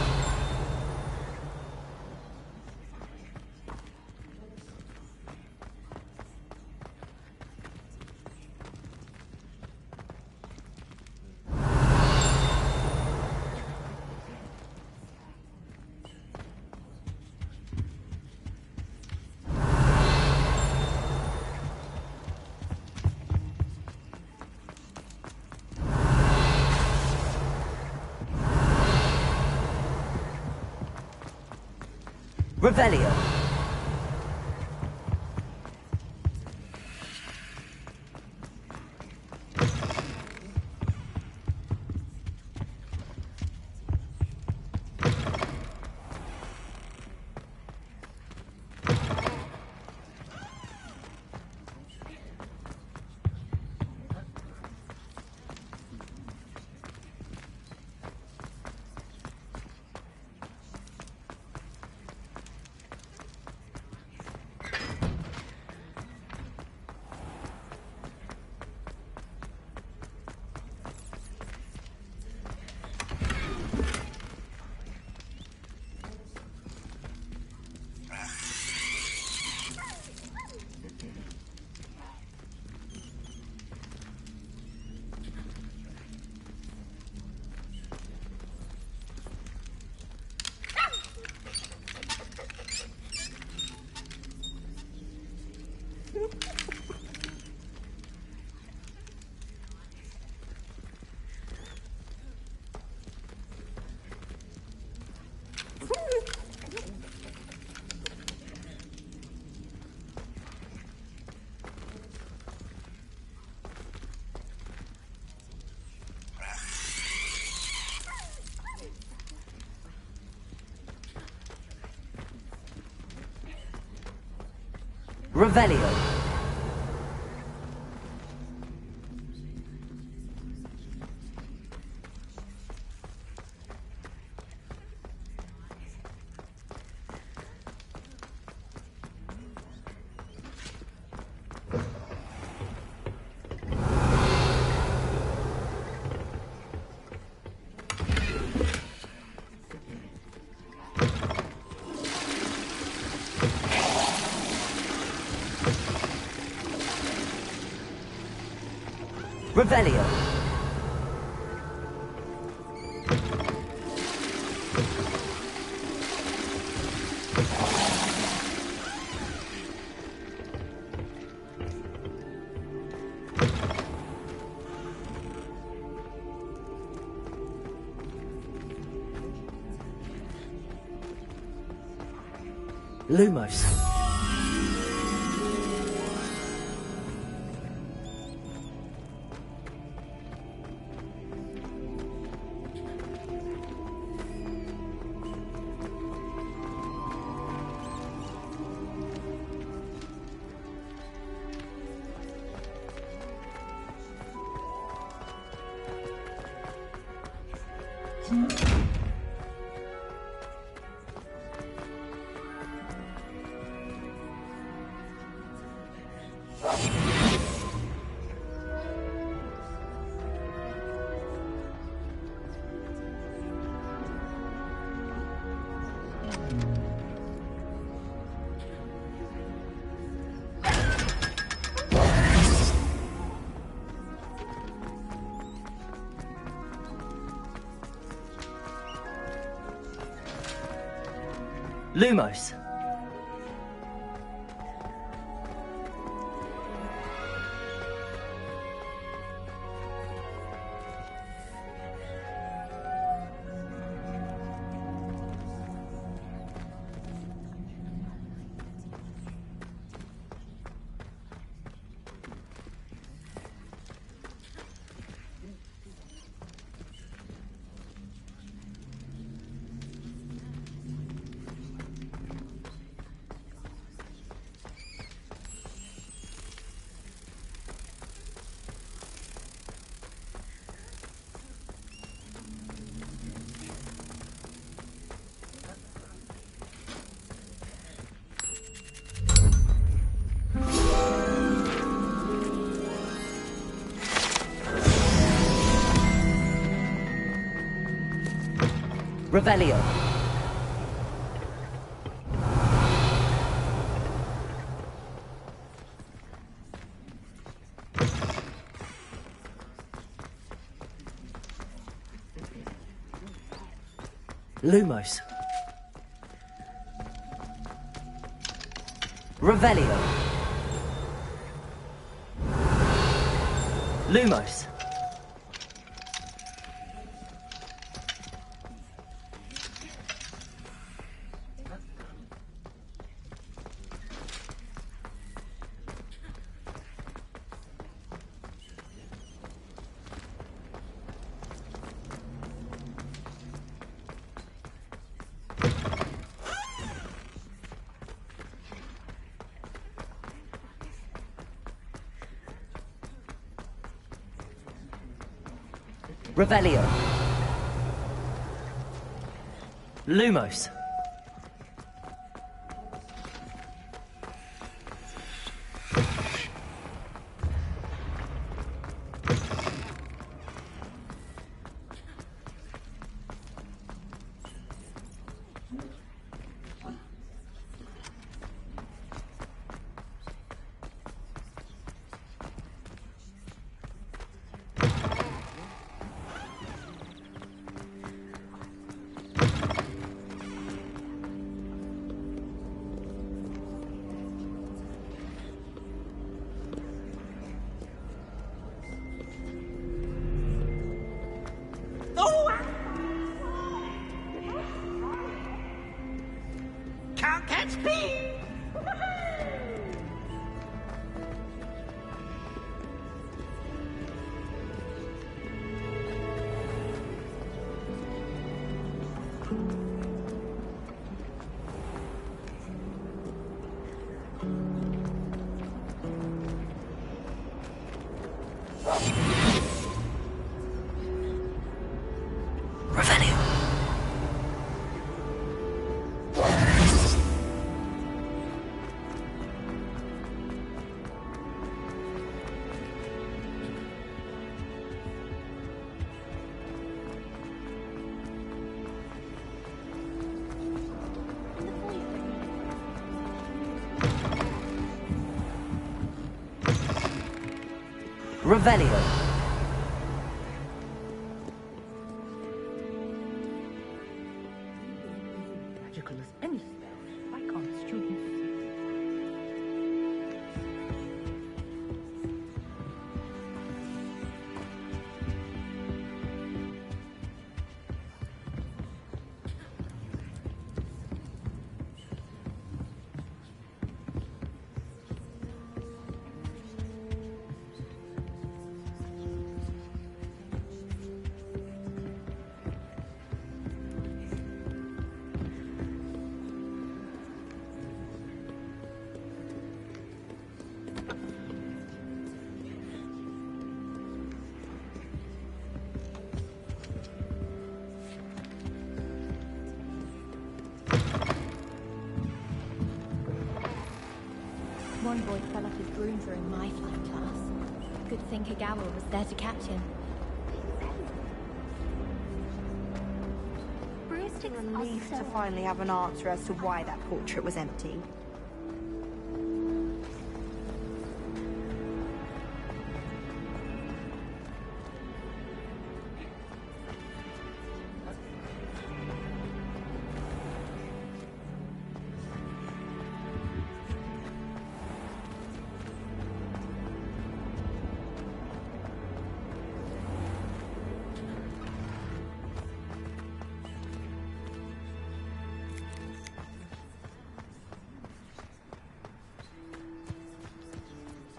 Revelio. Revelio. Revelio. Lumos. Lumos. Revelio. Lumos. Revelio. Lumos. Revelio. Lumos. Can't catch me! Revelio. Magical as any spell. Why can't students? One boy fell off his broom during my flying class. Good thing Higawa was there to catch him. Broomsticks relieved to finally have an answer as to why that portrait was empty.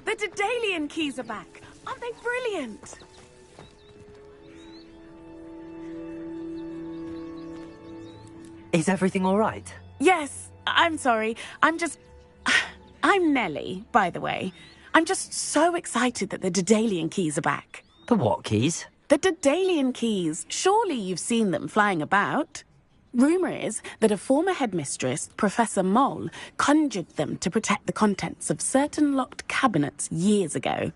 The Daedalian keys are back. Aren't they brilliant? Is everything all right? Yes, I'm sorry. I'm Nellie, by the way. I'm just so excited that the Daedalian keys are back. The what keys? The Daedalian keys. Surely you've seen them flying about. Rumour is that a former headmistress, Professor Moll, conjured them to protect the contents of certain locked cabinets years ago.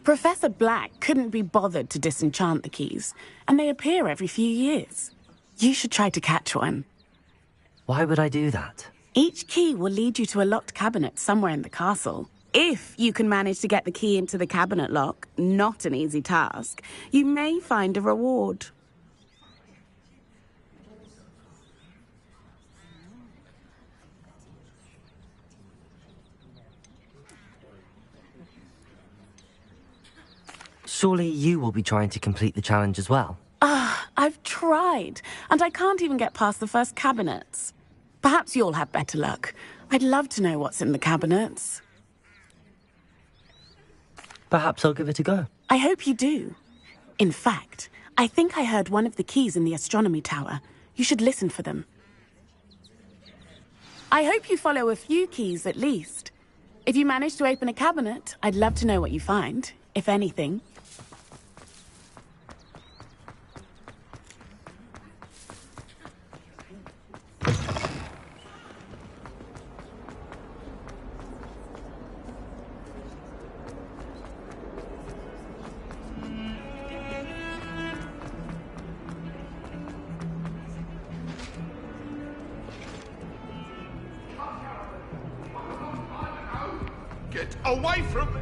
Professor Black couldn't be bothered to disenchant the keys, and they appear every few years. You should try to catch one. Why would I do that? Each key will lead you to a locked cabinet somewhere in the castle. If you can manage to get the key into the cabinet lock, not an easy task, you may find a reward. Surely you will be trying to complete the challenge as well. I've tried, and I can't even get past the first cabinets. Perhaps you'll have better luck. I'd love to know what's in the cabinets. Perhaps I'll give it a go. I hope you do. In fact, I think I heard one of the keys in the astronomy tower. You should listen for them. I hope you follow a few keys at least. If you manage to open a cabinet, I'd love to know what you find, if anything. Get away from me!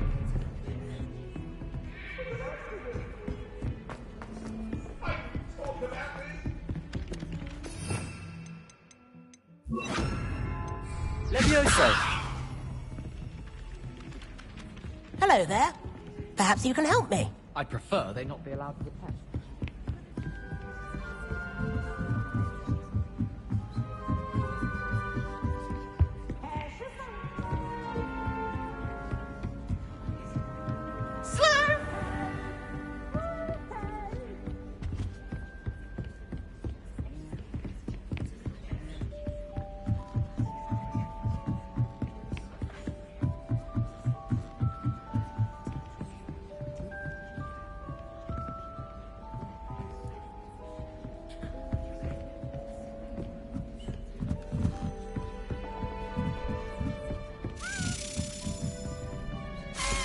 Levioso! Hello there. Perhaps you can help me. I'd prefer they not be allowed to repent.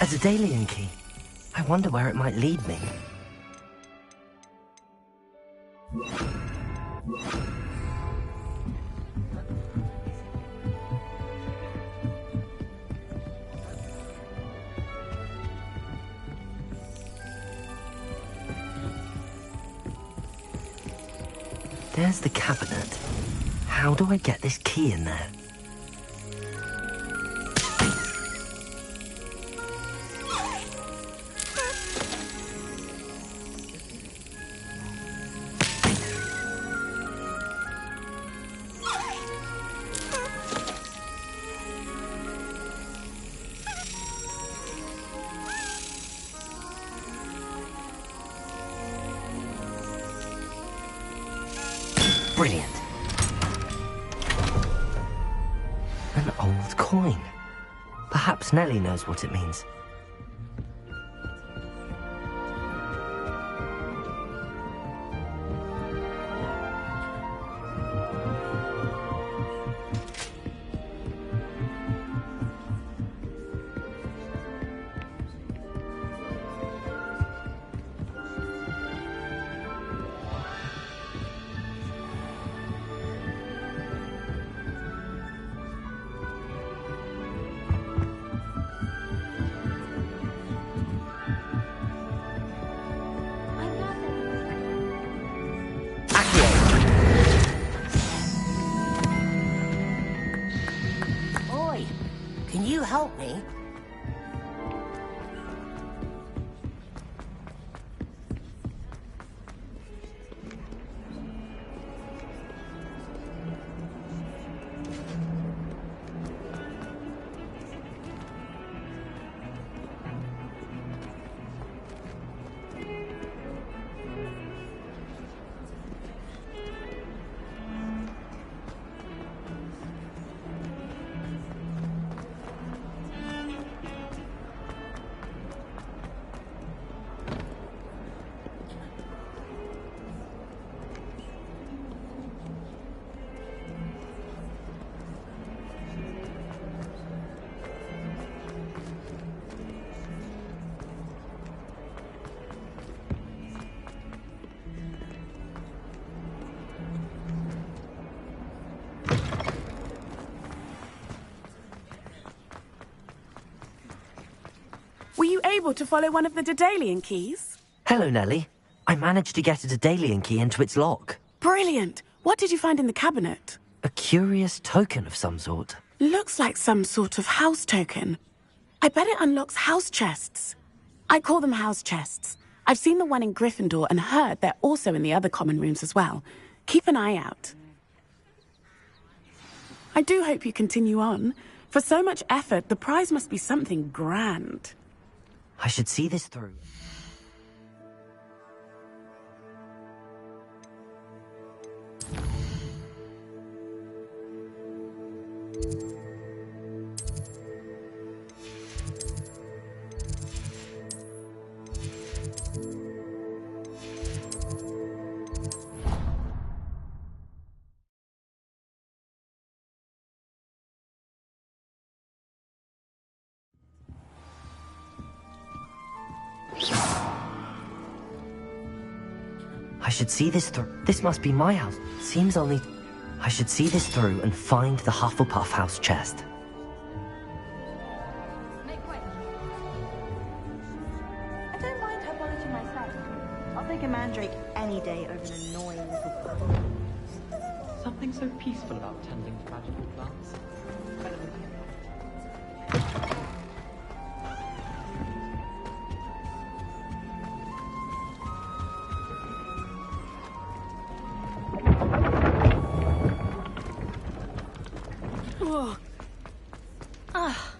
A Daedalian key. I wonder where it might lead me. There's the cabinet. How do I get this key in there? Brilliant. An old coin. Perhaps Nellie knows what it means. Oi, can you help me? able to follow one of the Daedalian keys? Hello, Nellie. I managed to get a Daedalian key into its lock. Brilliant! What did you find in the cabinet? A curious token of some sort. Looks like some sort of house token. I bet it unlocks house chests. I call them house chests. I've seen the one in Gryffindor and heard they're also in the other common rooms as well. Keep an eye out. I do hope you continue on. For so much effort, the prize must be something grand. I should see this through. I should see this through. This must be my house. Seems only... I should see this through and find the Hufflepuff house chest. I don't mind herbology myself. I'll take a mandrake any day over an annoying little plant. Something so peaceful about tending to magical plants. Oh. Ah.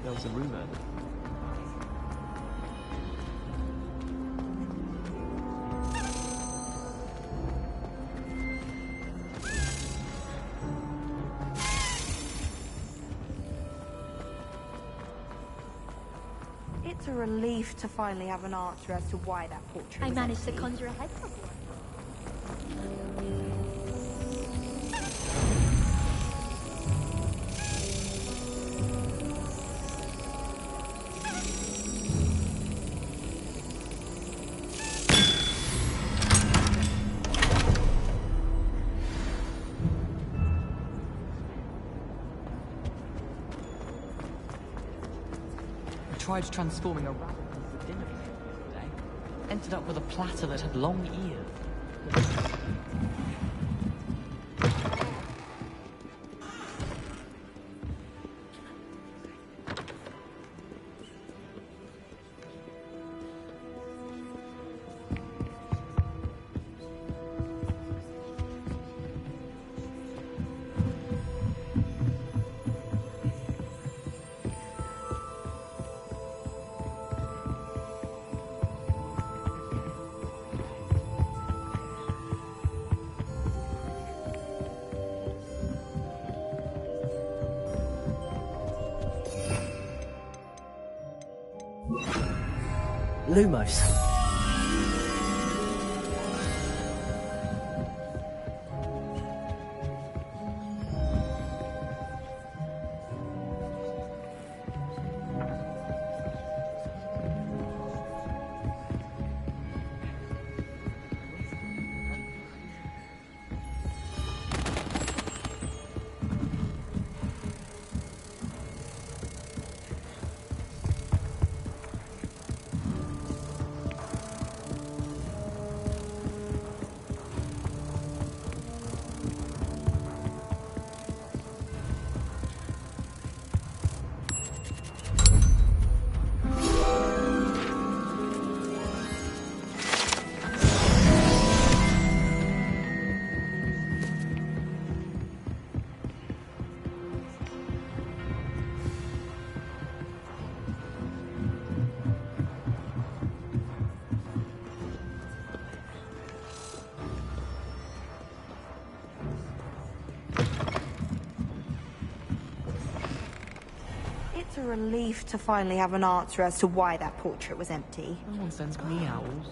There was a rumor. It's a relief to finally have an answer as to why that portrait I was managed to empty. conjure a head of one. I tried transforming a rabbit into a dinner plate the other day. Ended up with a platter that had long ears. Lumos. It's a relief to finally have an answer as to why that portrait was empty. No one sends me owls.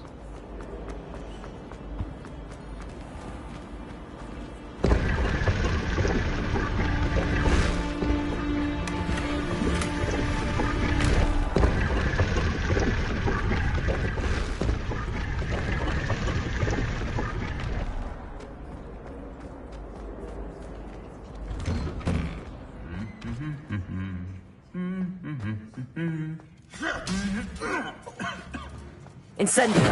Incendio!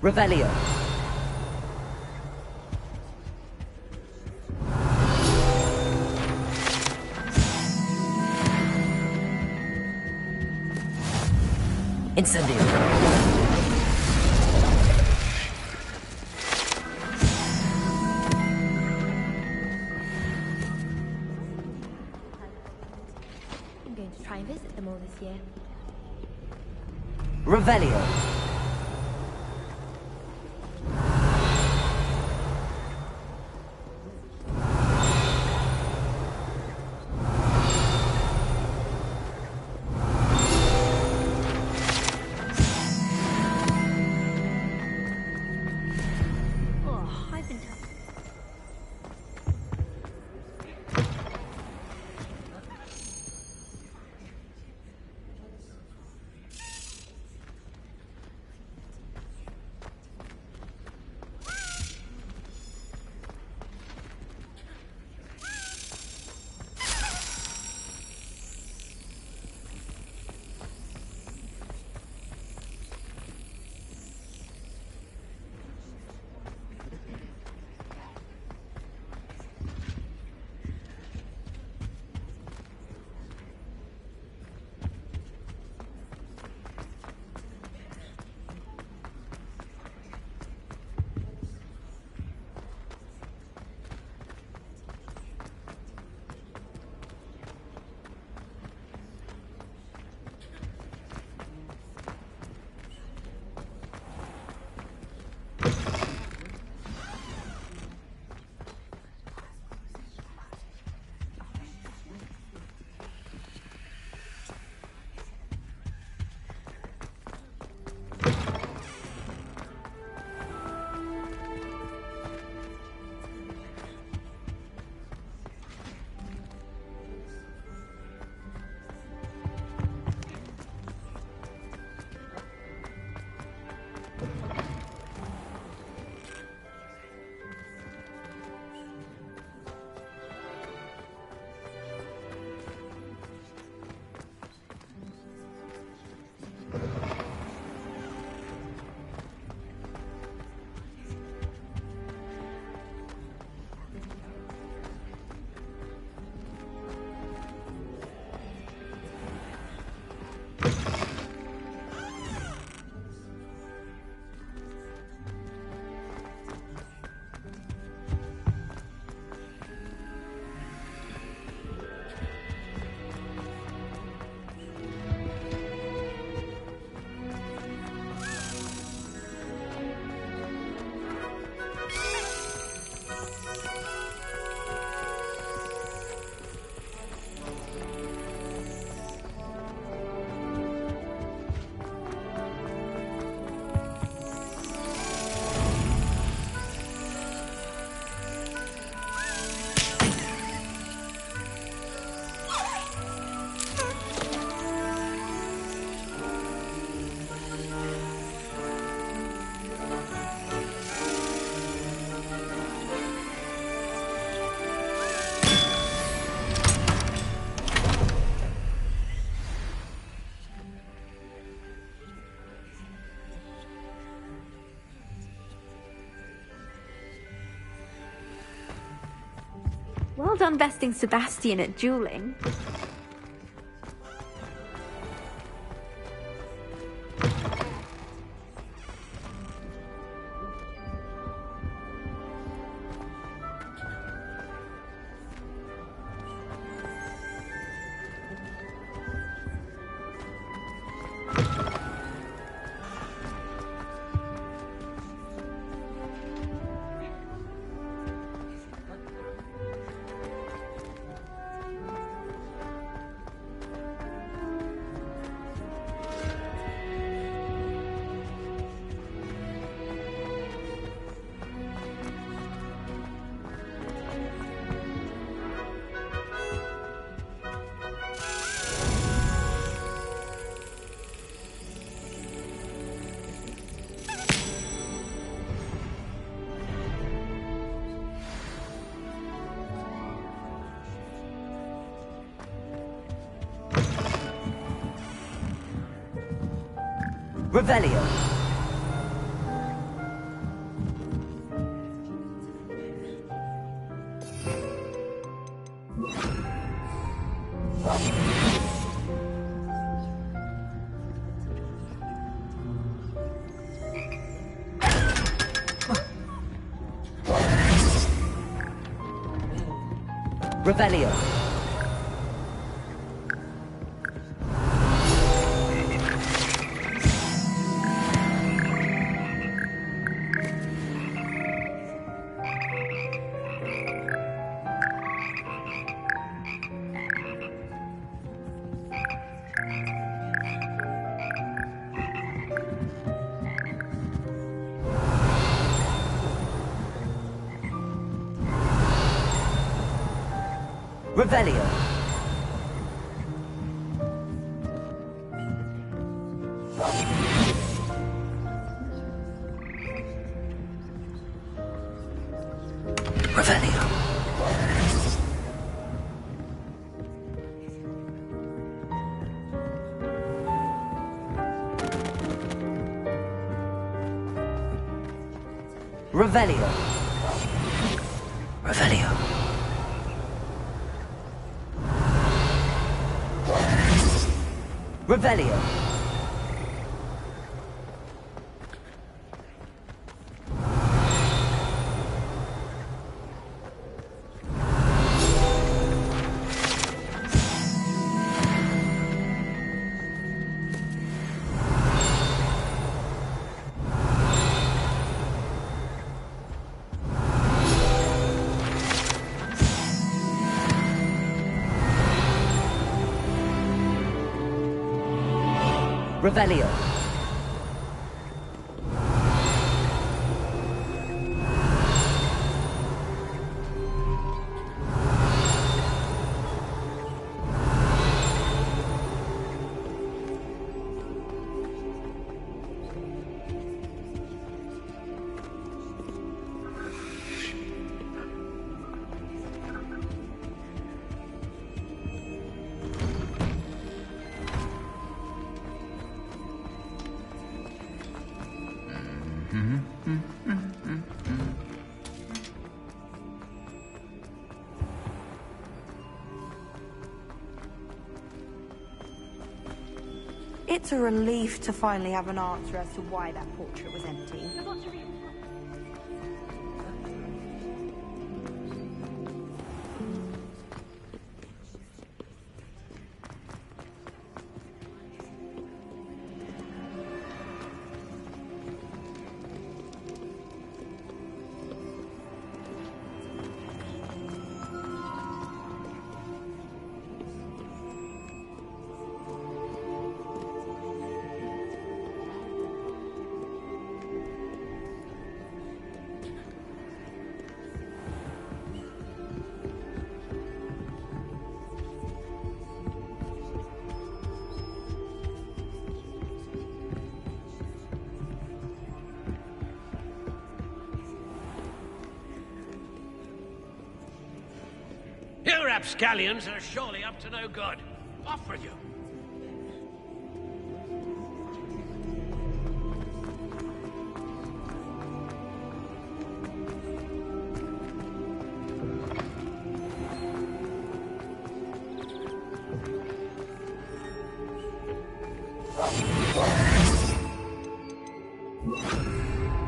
Revelio. Incendio. I'm going to try and visit them all this year. Revelio. Oh, I've been told. Well done besting Sebastian at dueling. Revelio. Revelio. Revelio. Revelio. Revelio. Revelio. Revelio. Revelio. It's a relief to finally have an answer as to why that portrait was empty. You rapscallions are surely up to no good. Off with you.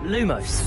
Lumos.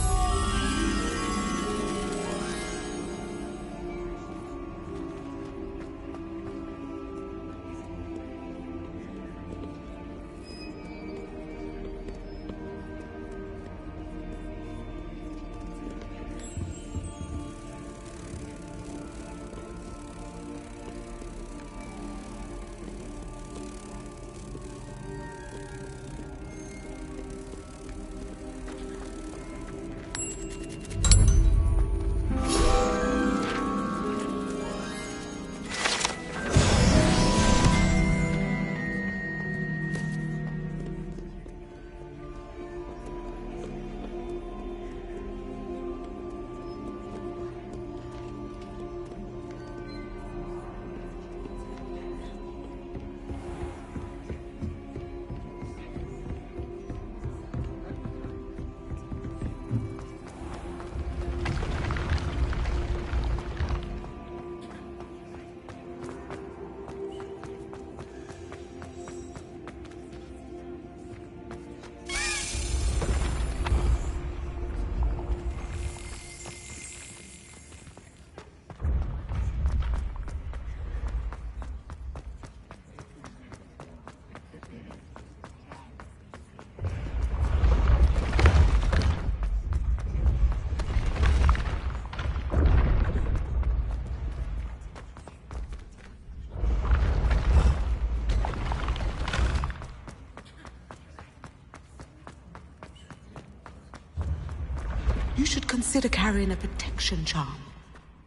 You should consider carrying a protection charm.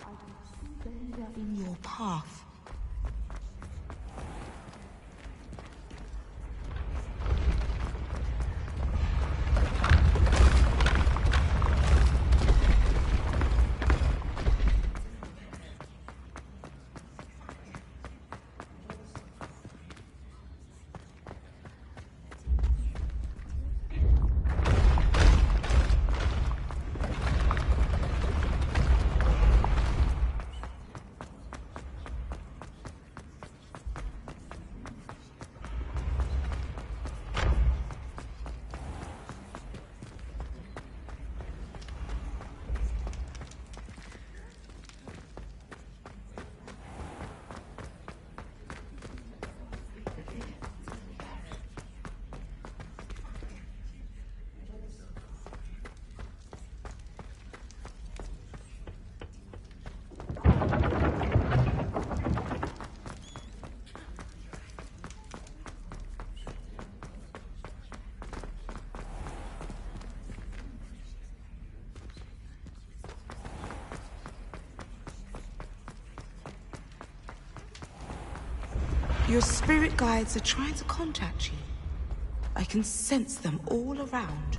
I don't see danger in your path. Your spirit guides are trying to contact you. I can sense them all around.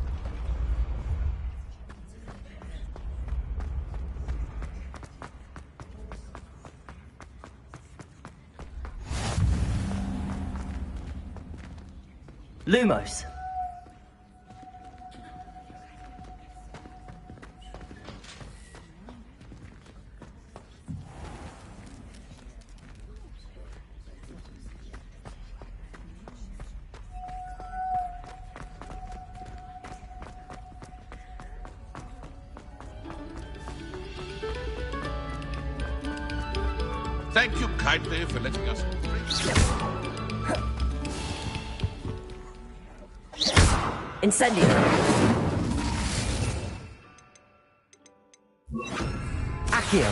Lumos. Thank you kindly for letting us. Incendio. Accio.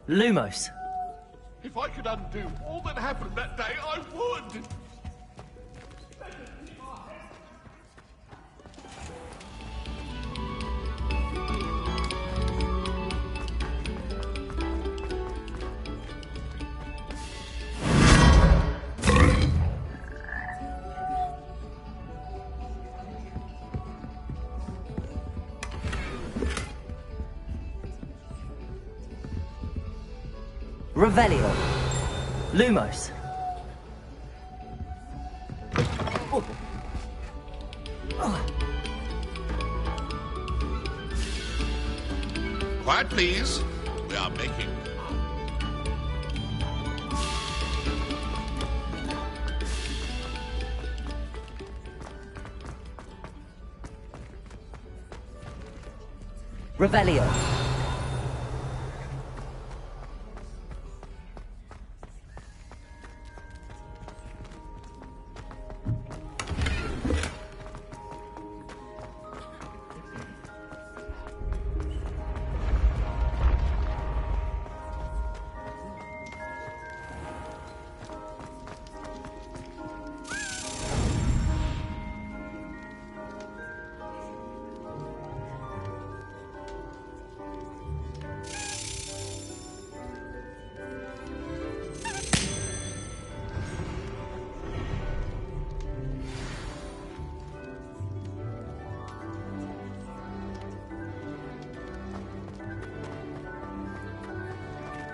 Lumos. If I could undo all that happened that day, I would! Revelio. Lumos. Quiet, please. We are making... Revelio.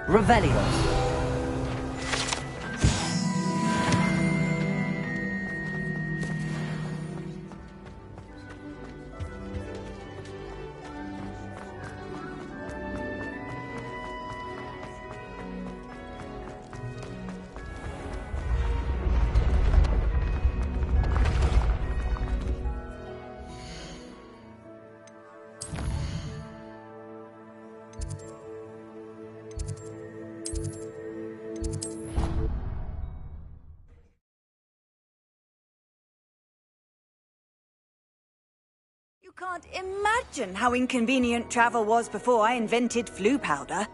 Revelio. You can't imagine how inconvenient travel was before I invented flu powder.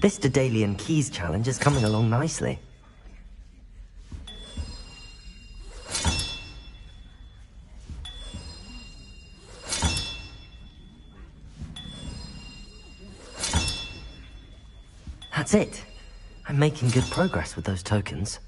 This Daedalian Keys challenge is coming along nicely. That's it. I'm making good progress with those tokens.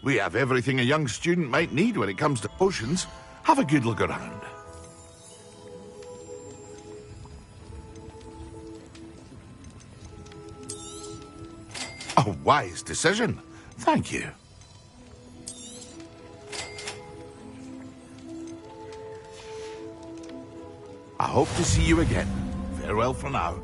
We have everything a young student might need when it comes to potions. Have a good look around. A wise decision. Thank you. I hope to see you again. Farewell for now.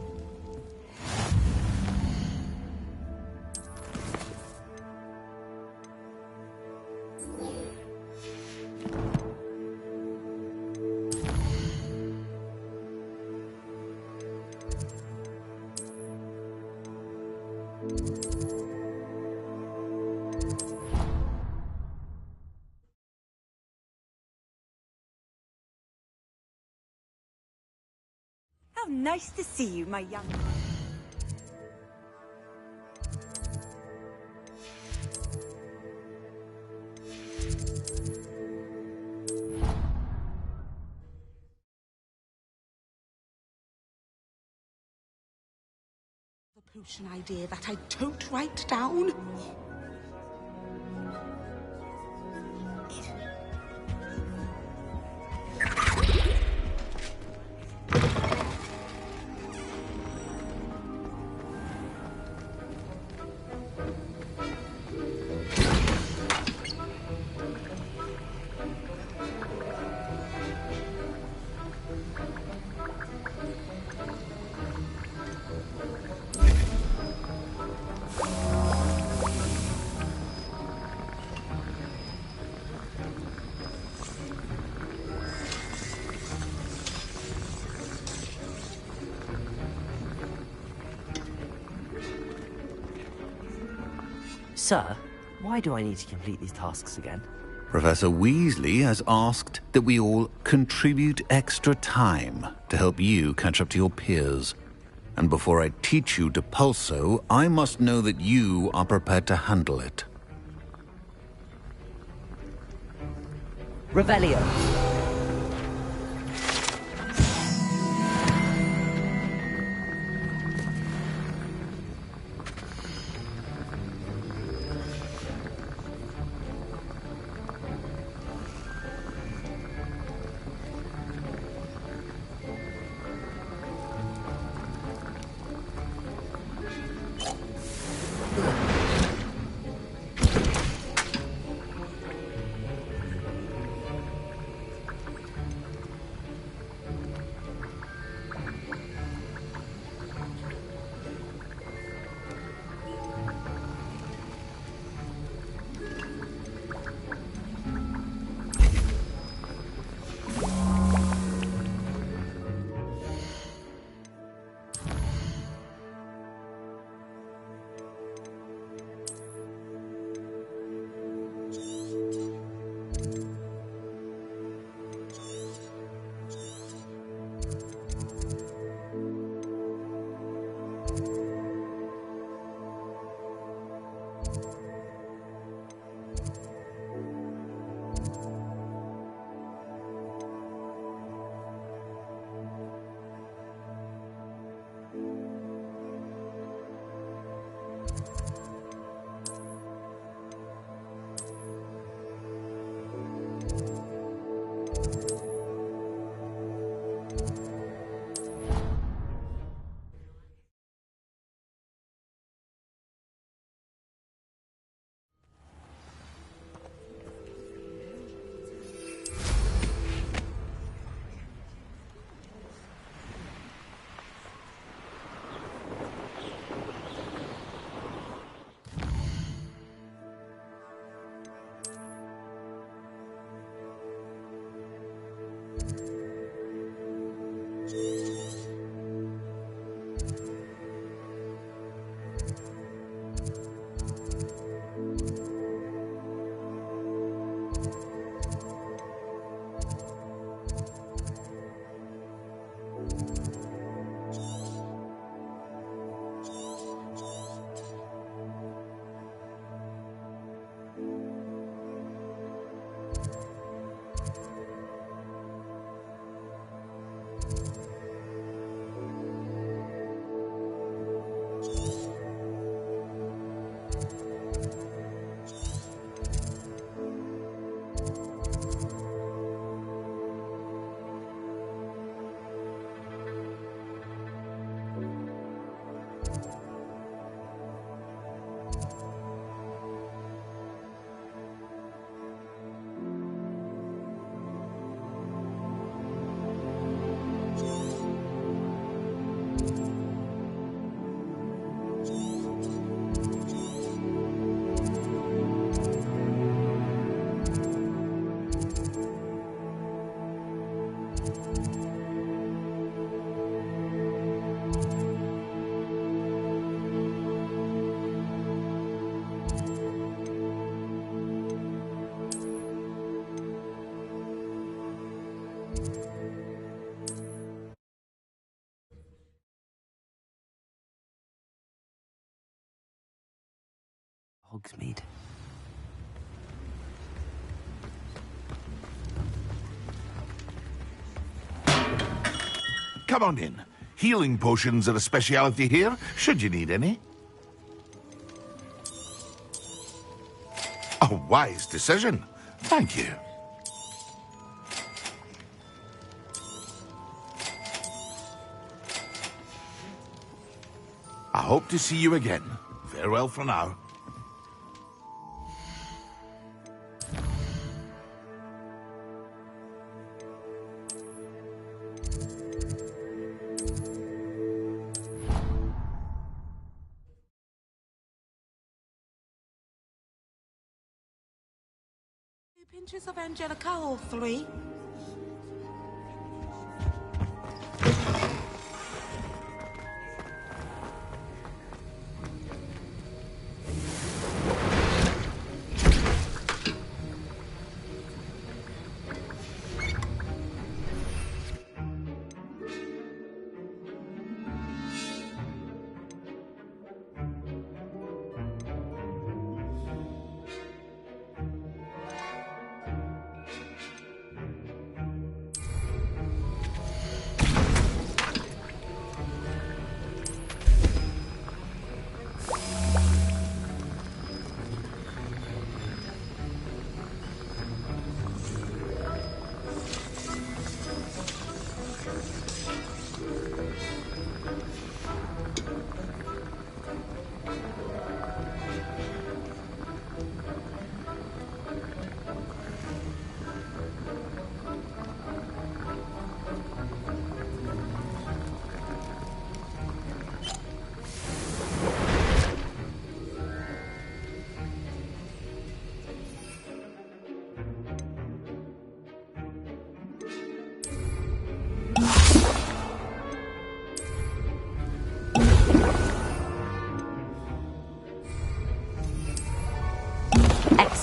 How nice to see you, my young... The potion idea that I don't write down. Sir, why do I need to complete these tasks again? Professor Weasley has asked that we all contribute extra time to help you catch up to your peers. And before I teach you Depulso, I must know that you are prepared to handle it. Revelio. Hogsmeade. Come on in. Healing potions are a speciality here, should you need any. A wise decision. Thank you. I hope to see you again. Farewell for now. Pinches of Angelica, all three.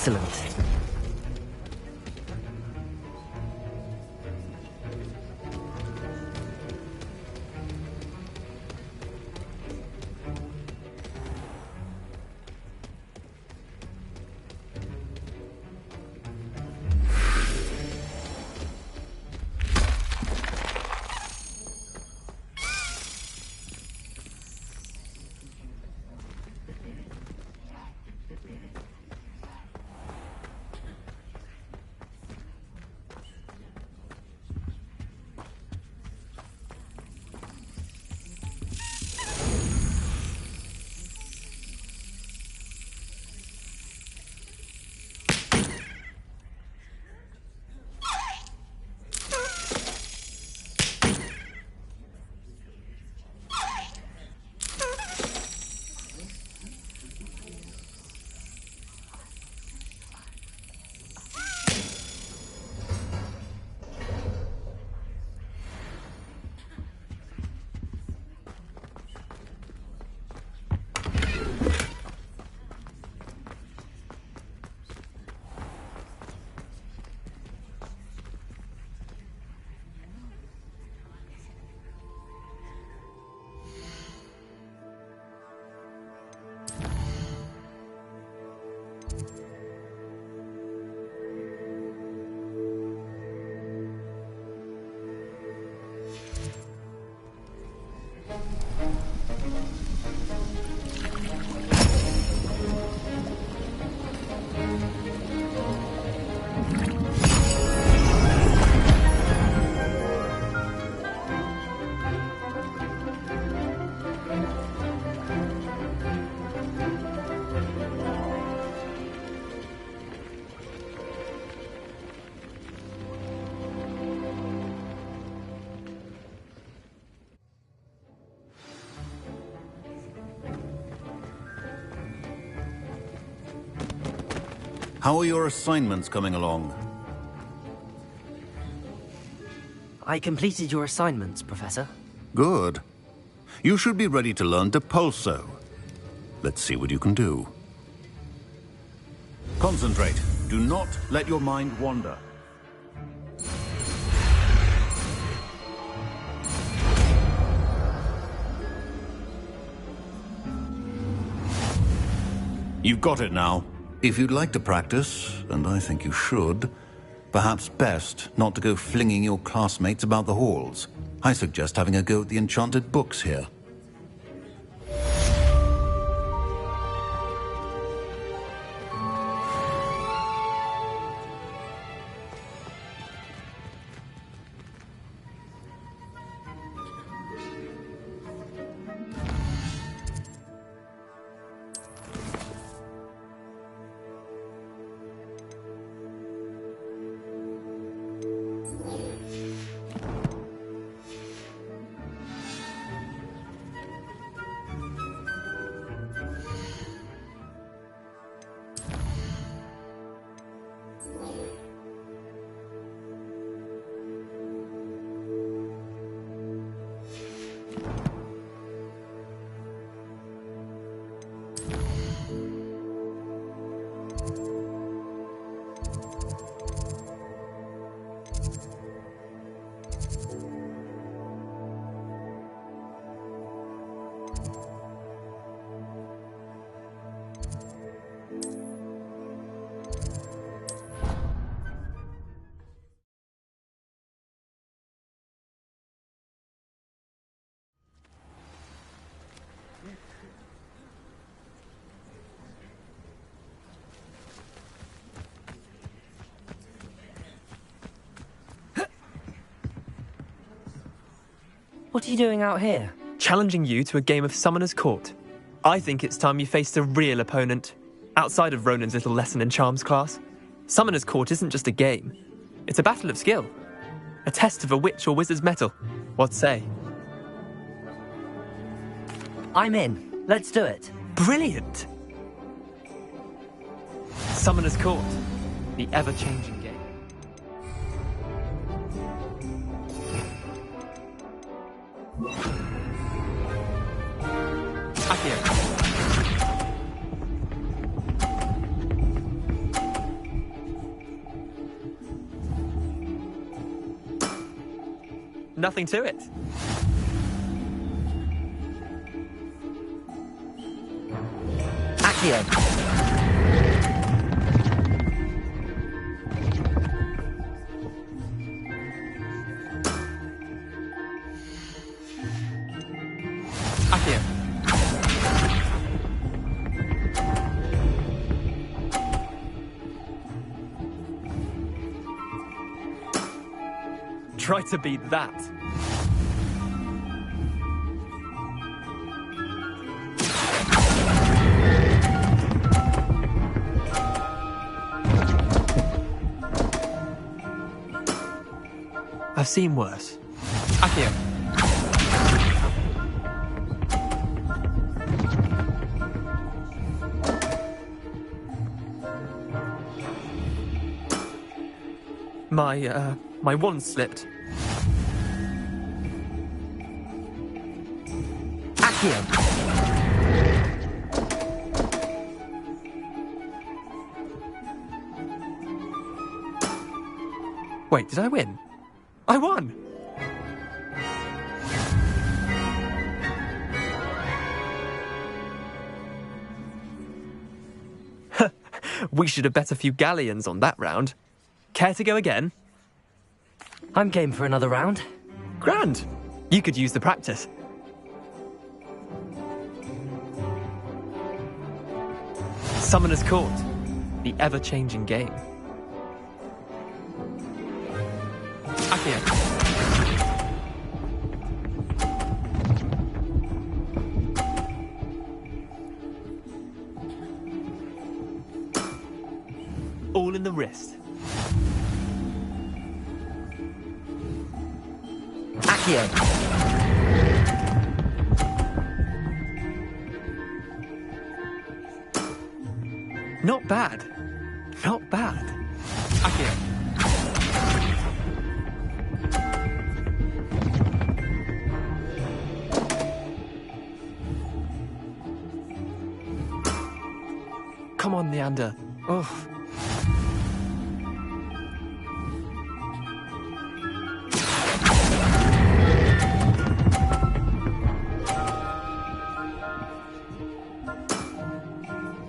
Excellent. How are your assignments coming along? I completed your assignments, Professor. Good. You should be ready to learn Depulso. Let's see what you can do. Concentrate. Do not let your mind wander. You've got it now. If you'd like to practice, and I think you should, perhaps best not to go flinging your classmates about the halls. I suggest having a go at the enchanted books here. What are you doing out here? Challenging you to a game of Summoner's Court. I think it's time you faced a real opponent, outside of Ronan's little lesson in charms class. Summoner's Court isn't just a game. It's a battle of skill. A test of a witch or wizard's mettle. What say? I'm in. Let's do it. Brilliant! Summoner's Court. The ever-changing game. Accio. Nothing to it. Accio. Accio. Try to beat that. I've seen worse. Accio. My wand slipped. Accio. Wait, did I win? I won! We should have bet a few galleons on that round. Care to go again? I'm game for another round. Grand! You could use the practice. Summoner's Court. The ever-changing game. Accio. All in the wrist. Accio. Not bad. Not bad. Accio. Come on, Leander. Oh.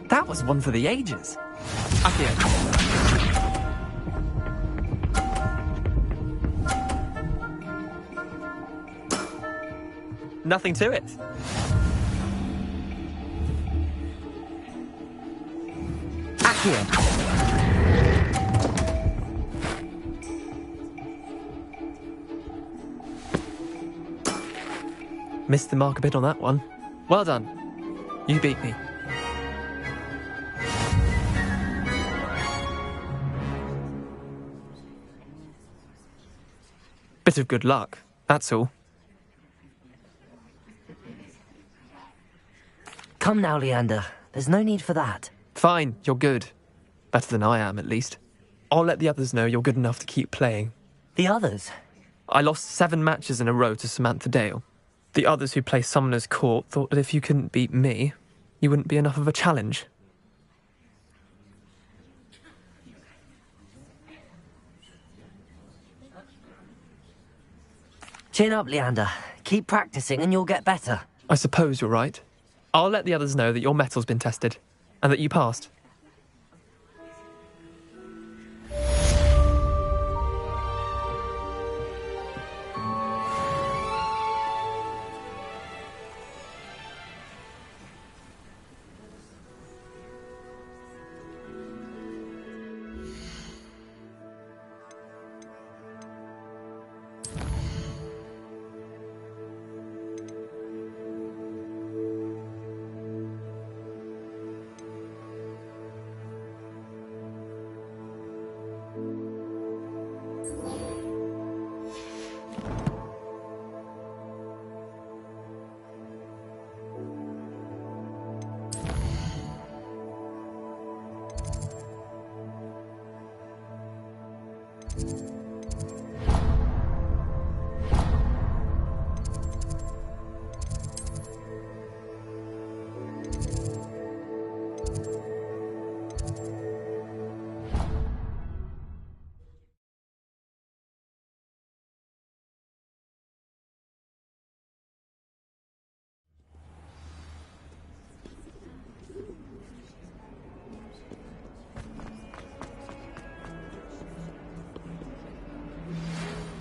That was one for the ages. Accio. Nothing to it. Accio. Missed the mark a bit on that one. Well done. You beat me. Bit of good luck, that's all. Come now, Leander. There's no need for that. Fine, you're good. Better than I am, at least. I'll let the others know you're good enough to keep playing. The others? I lost 7 matches in a row to Samantha Dale. The others who play Summoner's Court thought that if you couldn't beat me, you wouldn't be enough of a challenge. Chin up, Leander. Keep practicing and you'll get better. I suppose you're right. I'll let the others know that your metal's been tested, and that you passed.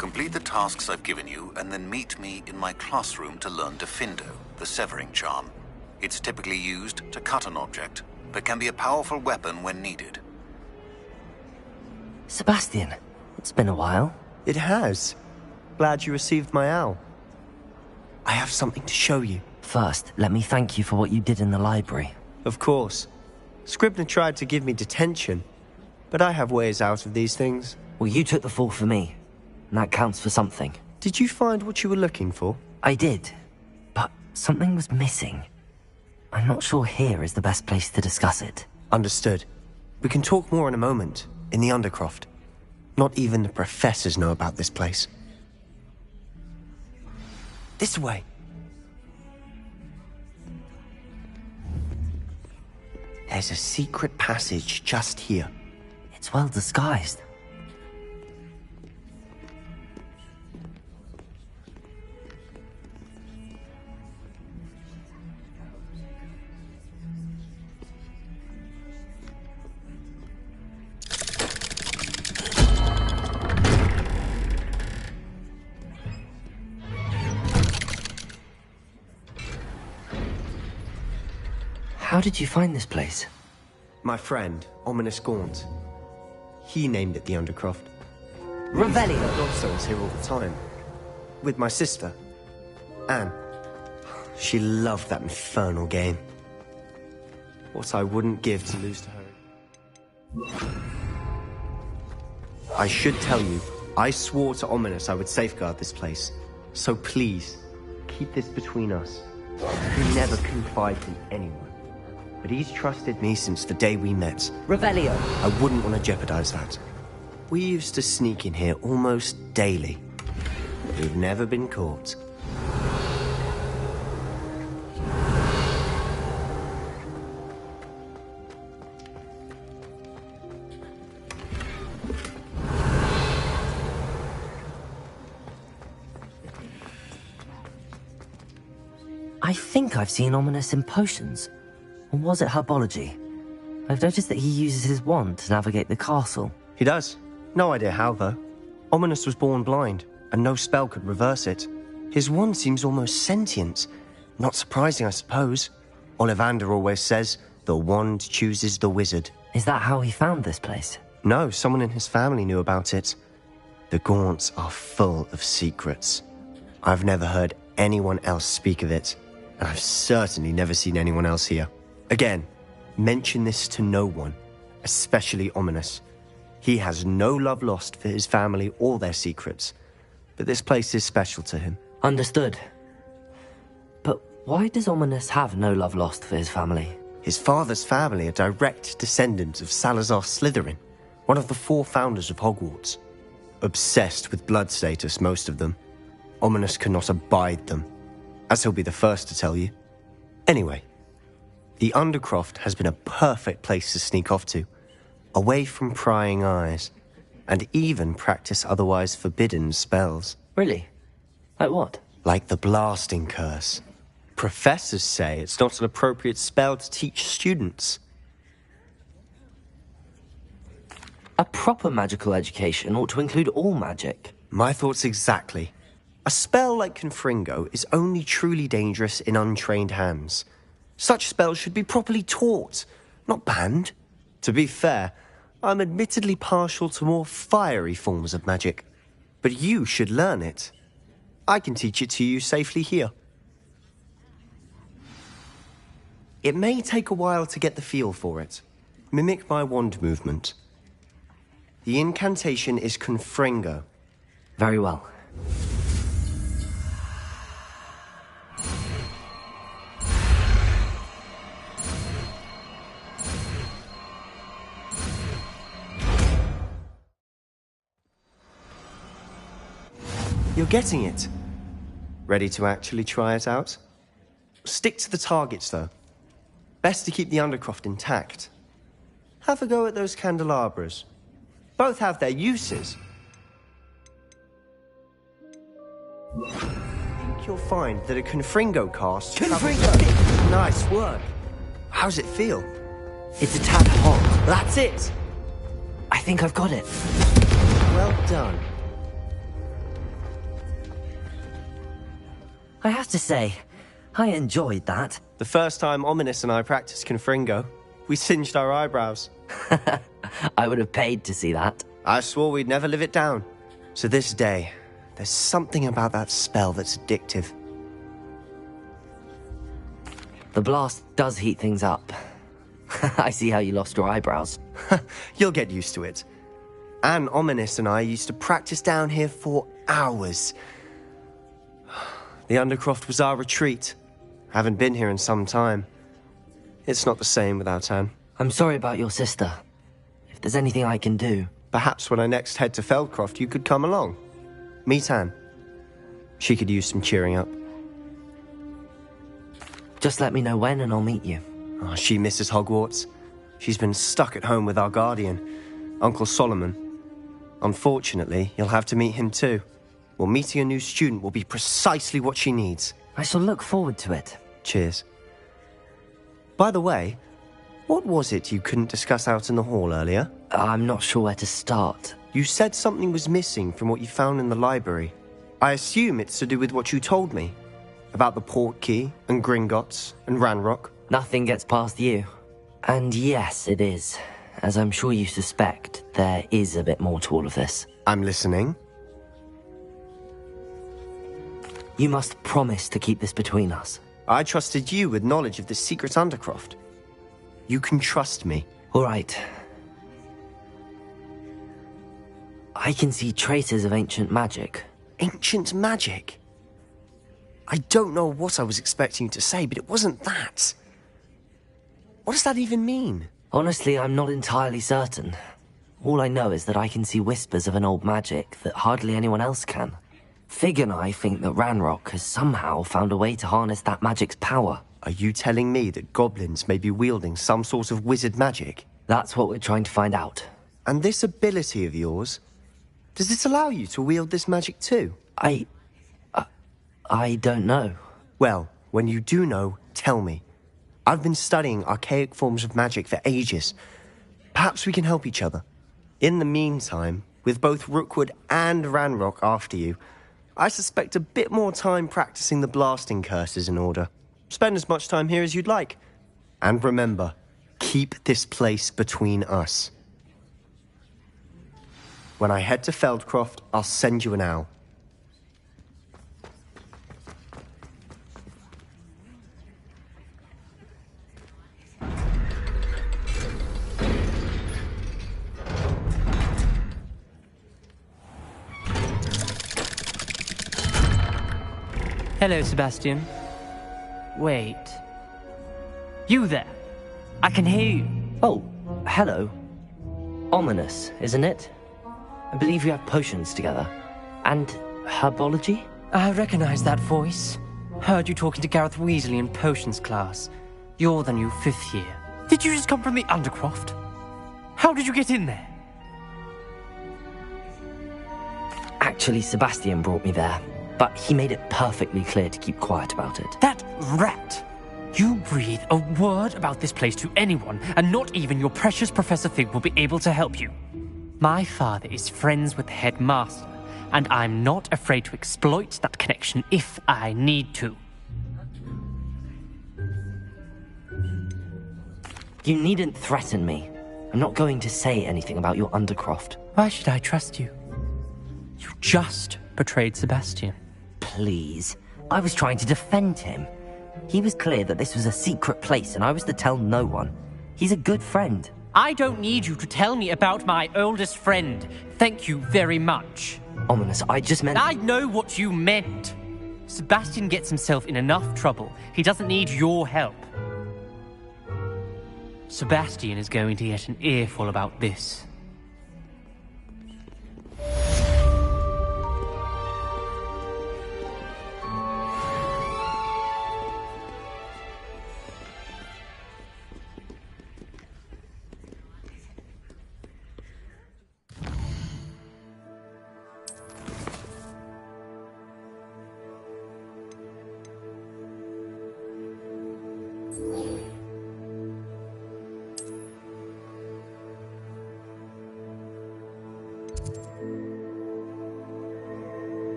Complete the tasks I've given you, and then meet me in my classroom to learn Defindo, the severing charm. It's typically used to cut an object, but can be a powerful weapon when needed. Sebastian, it's been a while. It has. Glad you received my owl. I have something to show you. First, let me thank you for what you did in the library. Of course. Scribner tried to give me detention, but I have ways out of these things. Well, you took the fall for me, and that counts for something. Did you find what you were looking for? I did, but something was missing. I'm not sure here is the best place to discuss it. Understood. We can talk more in a moment, in the Undercroft. Not even the professors know about this place. This way. There's a secret passage just here. It's well disguised. How did you find this place? My friend, Ominous Gaunt. He named it the Undercroft. Revelio! Godstone's here all the time. With my sister, Anne. She loved that infernal game. What I wouldn't give to lose to her. I should tell you, I swore to Ominous I would safeguard this place. So please, keep this between us. We never confided in anyone. But he's trusted me since the day we met. Revelio! I wouldn't want to jeopardize that. We used to sneak in here almost daily. We've never been caught. I think I've seen Ominous in potions. Or was it herbology? I've noticed that he uses his wand to navigate the castle. He does. No idea how, though. Ominous was born blind, and no spell could reverse it. His wand seems almost sentient. Not surprising, I suppose. Ollivander always says, the wand chooses the wizard. Is that how he found this place? No, someone in his family knew about it. The Gaunts are full of secrets. I've never heard anyone else speak of it, and I've certainly never seen anyone else here. Again, mention this to no one, especially Ominous. He has no love lost for his family or their secrets, but this place is special to him. Understood. But why does Ominous have no love lost for his family? His father's family are direct descendants of Salazar Slytherin, one of the 4 founders of Hogwarts. Obsessed with blood status, most of them. Ominous cannot abide them, as he'll be the first to tell you. Anyway, the Undercroft has been a perfect place to sneak off to, away from prying eyes, and even practice otherwise forbidden spells. Really? Like what? Like the blasting curse. Professors say it's not an appropriate spell to teach students. A proper magical education ought to include all magic. My thoughts exactly. A spell like Confringo is only truly dangerous in untrained hands. Such spells should be properly taught, not banned. To be fair, I'm admittedly partial to more fiery forms of magic. But you should learn it. I can teach it to you safely here. It may take a while to get the feel for it. Mimic my wand movement. The incantation is Confringo. Very well. You're getting it. Ready to actually try it out? Stick to the targets, though. Best to keep the Undercroft intact. Have a go at those candelabras. Both have their uses. I think you'll find that a Confringo cast... Confringo! Nice work. How's it feel? It's a tad hot. That's it! I think I've got it. Well done. I have to say, I enjoyed that. The first time Ominous and I practiced Confringo, we singed our eyebrows. I would have paid to see that. I swore we'd never live it down. So this day, there's something about that spell that's addictive. The blast does heat things up. I see how you lost your eyebrows. You'll get used to it. Anne, Ominous and I used to practice down here for hours. The Undercroft was our retreat. Haven't been here in some time. It's not the same without Anne. I'm sorry about your sister. If there's anything I can do... Perhaps when I next head to Feldcroft, you could come along. Meet Anne. She could use some cheering up. Just let me know when and I'll meet you. Oh, she misses Hogwarts. She's been stuck at home with our guardian, Uncle Solomon. Unfortunately, you'll have to meet him too. Well, meeting a new student will be precisely what she needs. I shall look forward to it. Cheers. By the way, what was it you couldn't discuss out in the hall earlier? I'm not sure where to start. You said something was missing from what you found in the library. I assume it's to do with what you told me. About the port key, and Gringotts, and Ranrock. Nothing gets past you. And yes, it is. As I'm sure you suspect, there is a bit more to all of this. I'm listening. You must promise to keep this between us. I trusted you with knowledge of the secret Undercroft. You can trust me. All right. I can see traces of ancient magic. Ancient magic? I don't know what I was expecting you to say, but it wasn't that. What does that even mean? Honestly, I'm not entirely certain. All I know is that I can see whispers of an old magic that hardly anyone else can. Fig and I think that Ranrock has somehow found a way to harness that magic's power. Are you telling me that goblins may be wielding some sort of wizard magic? That's what we're trying to find out. And this ability of yours, does it allow you to wield this magic too? I don't know. Well, when you do know, tell me. I've been studying archaic forms of magic for ages. Perhaps we can help each other. In the meantime, with both Rookwood and Ranrock after you, I suspect a bit more time practicing the blasting curse is in order. Spend as much time here as you'd like. And remember, keep this place between us. When I head to Feldcroft, I'll send you an owl. Hello, Sebastian. Wait. You there? I can hear you. Oh, hello. Ominous, isn't it? I believe you have potions together. And herbology? I recognize that voice. Heard you talking to Gareth Weasley in potions class. You're the new 5th year. Did you just come from the Undercroft? How did you get in there? Actually, Sebastian brought me there. But he made it perfectly clear to keep quiet about it. That rat! You breathe a word about this place to anyone, and not even your precious Professor Fig will be able to help you. My father is friends with the headmaster, and I'm not afraid to exploit that connection if I need to. You needn't threaten me. I'm not going to say anything about your Undercroft. Why should I trust you? You just betrayed Sebastian. Please. I was trying to defend him. He was clear that this was a secret place and I was to tell no one. He's a good friend. I don't need you to tell me about my oldest friend. Thank you very much. Ominous, I just meant... I know what you meant. Sebastian gets himself in enough trouble. He doesn't need your help. Sebastian is going to get an earful about this.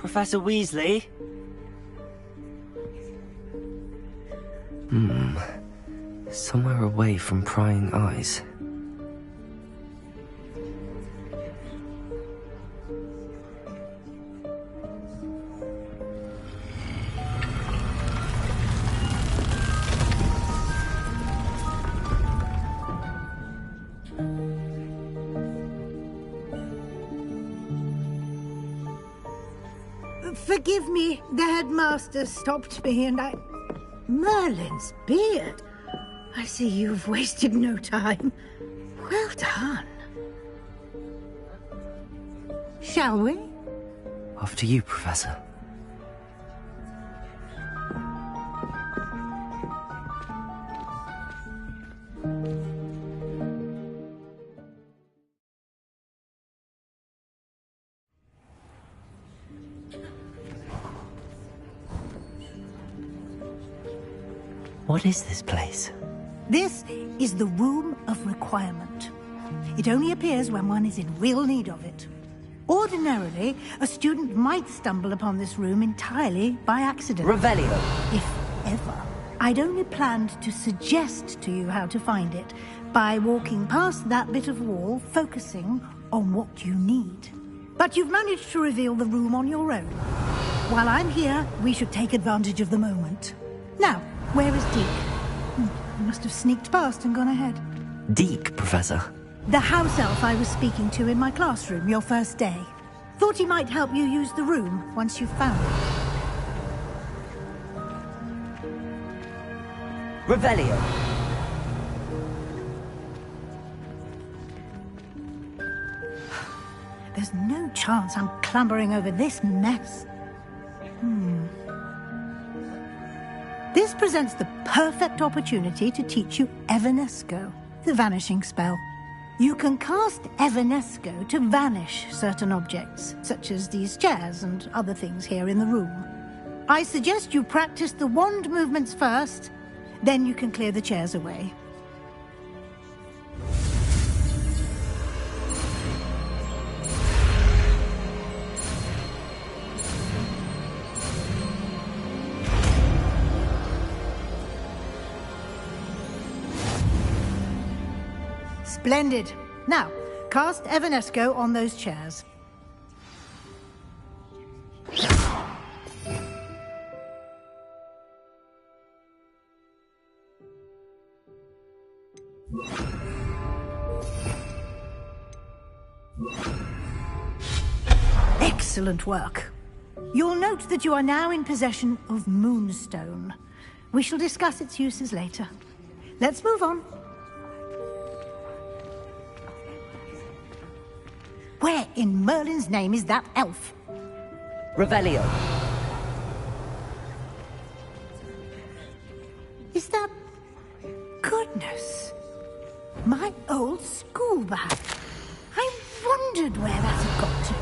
Professor Weasley? Somewhere away from prying eyes. Forgive me, the headmaster stopped me and I... Merlin's beard. I see you've wasted no time. Well done. Shall we? After you, Professor. What is this place? This is the Room of Requirement. It only appears when one is in real need of it. Ordinarily, a student might stumble upon this room entirely by accident. Revelio. If ever. I'd only planned to suggest to you how to find it by walking past that bit of wall, focusing on what you need. But you've managed to reveal the room on your own. While I'm here, we should take advantage of the moment. Now, where is Deke? He must have sneaked past and gone ahead. Deke, Professor. The house elf I was speaking to in my classroom your first day. Thought he might help you use the room once you've found it. Revelio. There's no chance I'm clambering over this mess. This presents the perfect opportunity to teach you Evanesco, the vanishing spell. You can cast Evanesco to vanish certain objects, such as these chairs and other things here in the room. I suggest you practice the wand movements first, then you can clear the chairs away. Splendid. Now, cast Evanesco on those chairs. Excellent work. You'll note that you are now in possession of Moonstone. We shall discuss its uses later. Let's move on. Where in Merlin's name is that elf? Revelio. Is that... Goodness. My old school bag. I wondered where that had got to.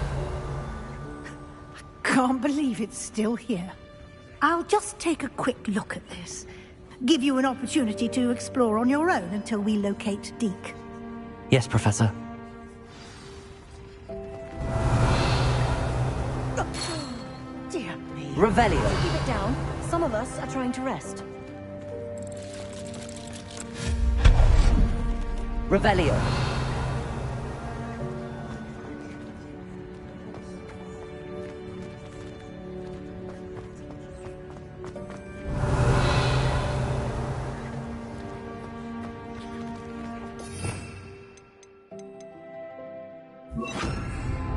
I can't believe it's still here. I'll just take a quick look at this. Give you an opportunity to explore on your own until we locate Deke. Yes, Professor. Dear me. Revelio. Keep it down. Some of us are trying to rest. Revelio.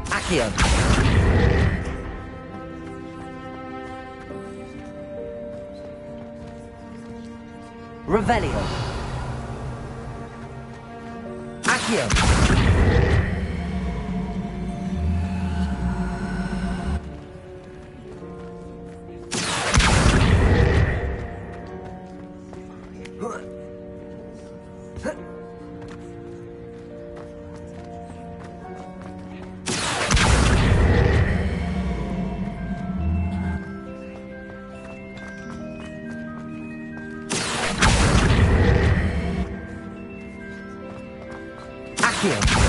Accio. Revelio. Accio. Accio.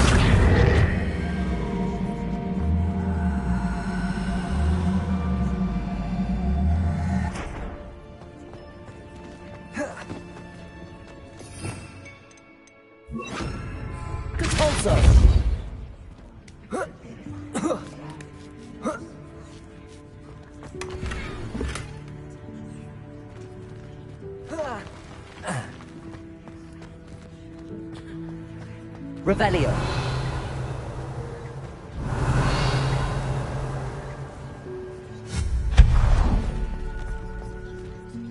Revelio.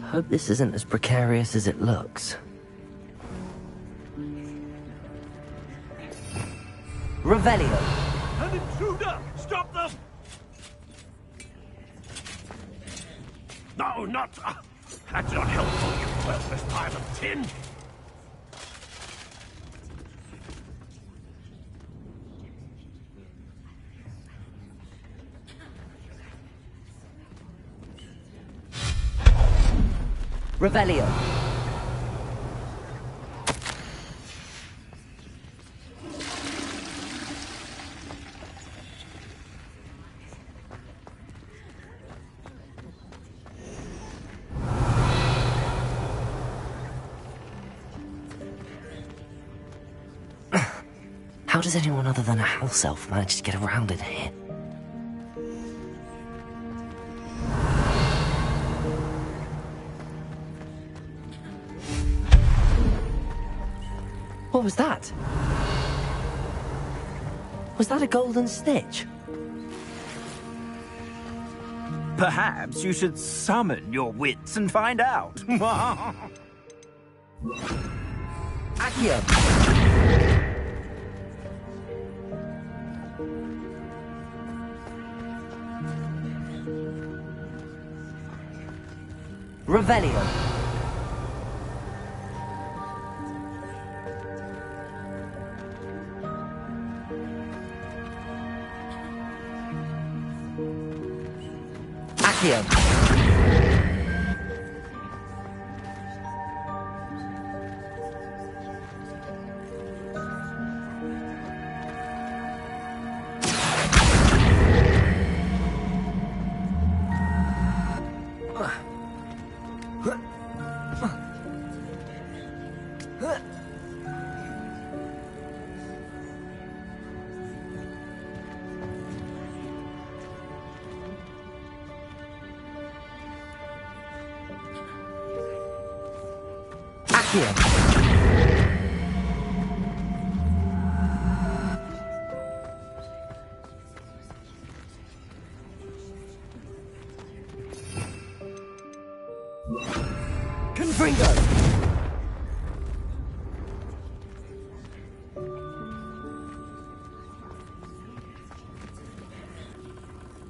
Hope this isn't as precarious as it looks. Revelio. An intruder! Stop them! No, not... that's not helpful, you worthless pile of tin! Revelio. How does anyone other than a house elf manage to get around in here? What was that? Was that a golden snitch? Perhaps you should summon your wits and find out. Accio! Revelio. Accio. Accio. Confringo.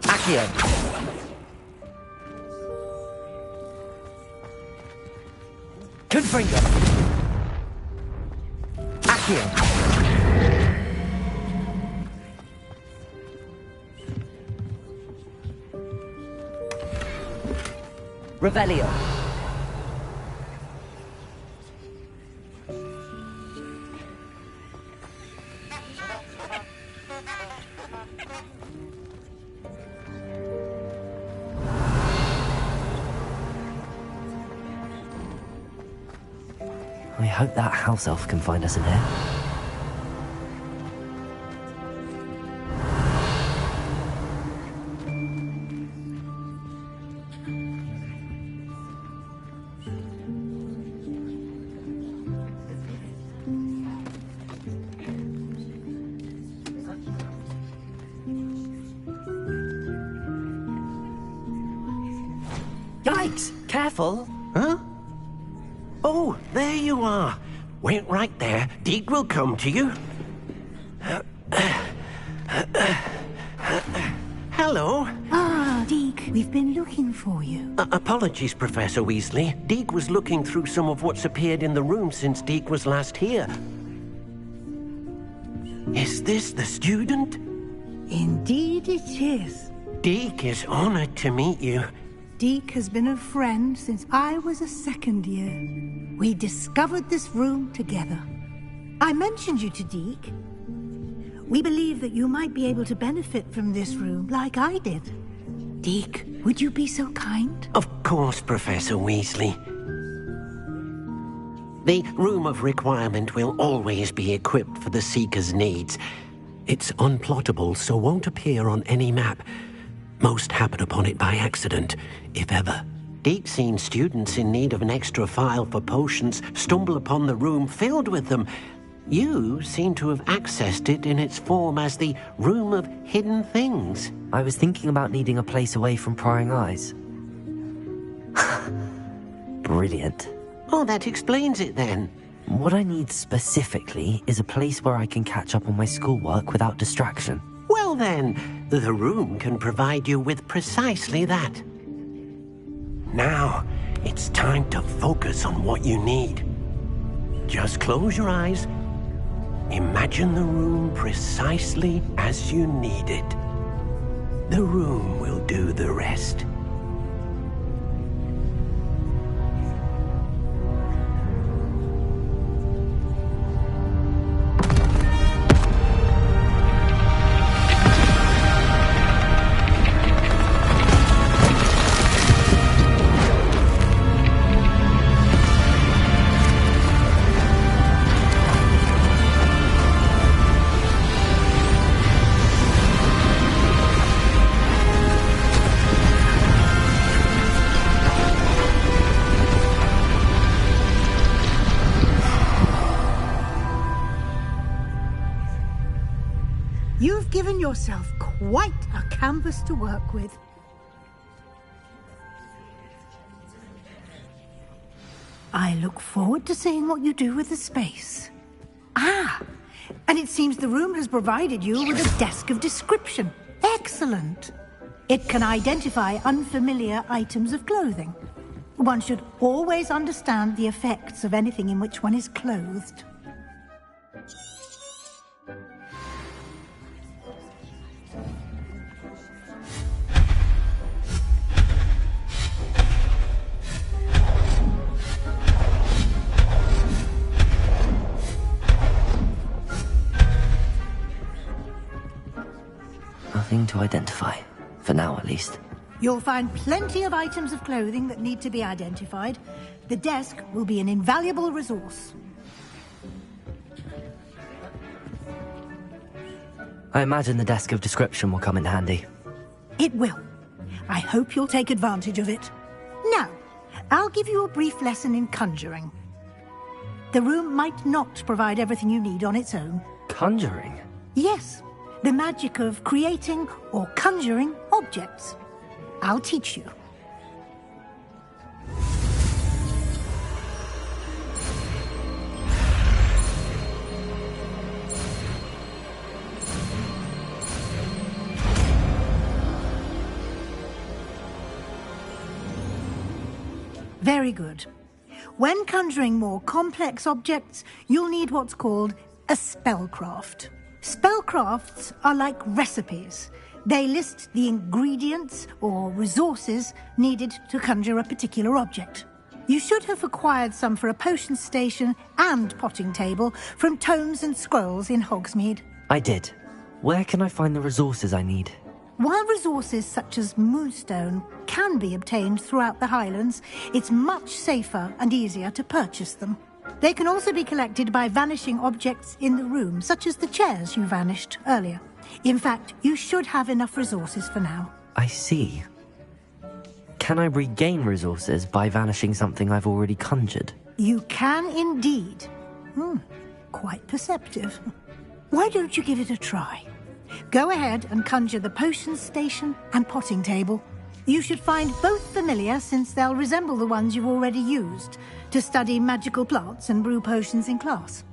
Accio. Confringo. Accio. Revelio. I hope that house elf can find us in here. Yikes! Careful! Huh? Oh, there you are. Wait right there. Deke will come to you. Hello. Ah, Deke, we've been looking for you. Apologies, Professor Weasley. Deke was looking through some of what's appeared in the room since Deke was last here. Is this the student? Indeed it is. Deke is honored to meet you. Deke has been a friend since I was a second year. We discovered this room together. I mentioned you to Deke. We believe that you might be able to benefit from this room like I did. Deke, would you be so kind? Of course, Professor Weasley. The Room of Requirement will always be equipped for the Seeker's needs. It's unplottable, so won't appear on any map. Most happen upon it by accident, if ever. Deep-seen students in need of an extra file for potions stumble upon the room filled with them, You seem to have accessed it in its form as the Room of Hidden Things. I was thinking about needing a place away from prying eyes. Brilliant. Oh, that explains it then. What I need specifically is a place where I can catch up on my schoolwork without distraction. Well then, the room can provide you with precisely that. Now, it's time to focus on what you need. Just close your eyes. Imagine the room precisely as you need it. The room will do the rest. You've given yourself quite a canvas to work with. I look forward to seeing what you do with the space. Ah, and it seems the room has provided you with a desk of description. Excellent. It can identify unfamiliar items of clothing. One should always understand the effects of anything in which one is clothed. Nothing to identify. For now, at least. You'll find plenty of items of clothing that need to be identified. The desk will be an invaluable resource. I imagine the desk of description will come in handy. It will. I hope you'll take advantage of it. Now, I'll give you a brief lesson in conjuring. The room might not provide everything you need on its own. Conjuring? Yes, the magic of creating or conjuring objects. I'll teach you. Very good. When conjuring more complex objects, you'll need what's called a spellcraft. Spellcrafts are like recipes. They list the ingredients or resources needed to conjure a particular object. You should have acquired some for a potion station and potting table from tomes and scrolls in Hogsmeade. I did. Where can I find the resources I need? While resources such as moonstone can be obtained throughout the Highlands, it's much safer and easier to purchase them. They can also be collected by vanishing objects in the room, such as the chairs you vanished earlier. In fact, you should have enough resources for now. I see. Can I regain resources by vanishing something I've already conjured? You can indeed. Quite perceptive. Why don't you give it a try? Go ahead and conjure the potion station and potting table. You should find both familiar, since they'll resemble the ones you've already used to study magical plants and brew potions in class.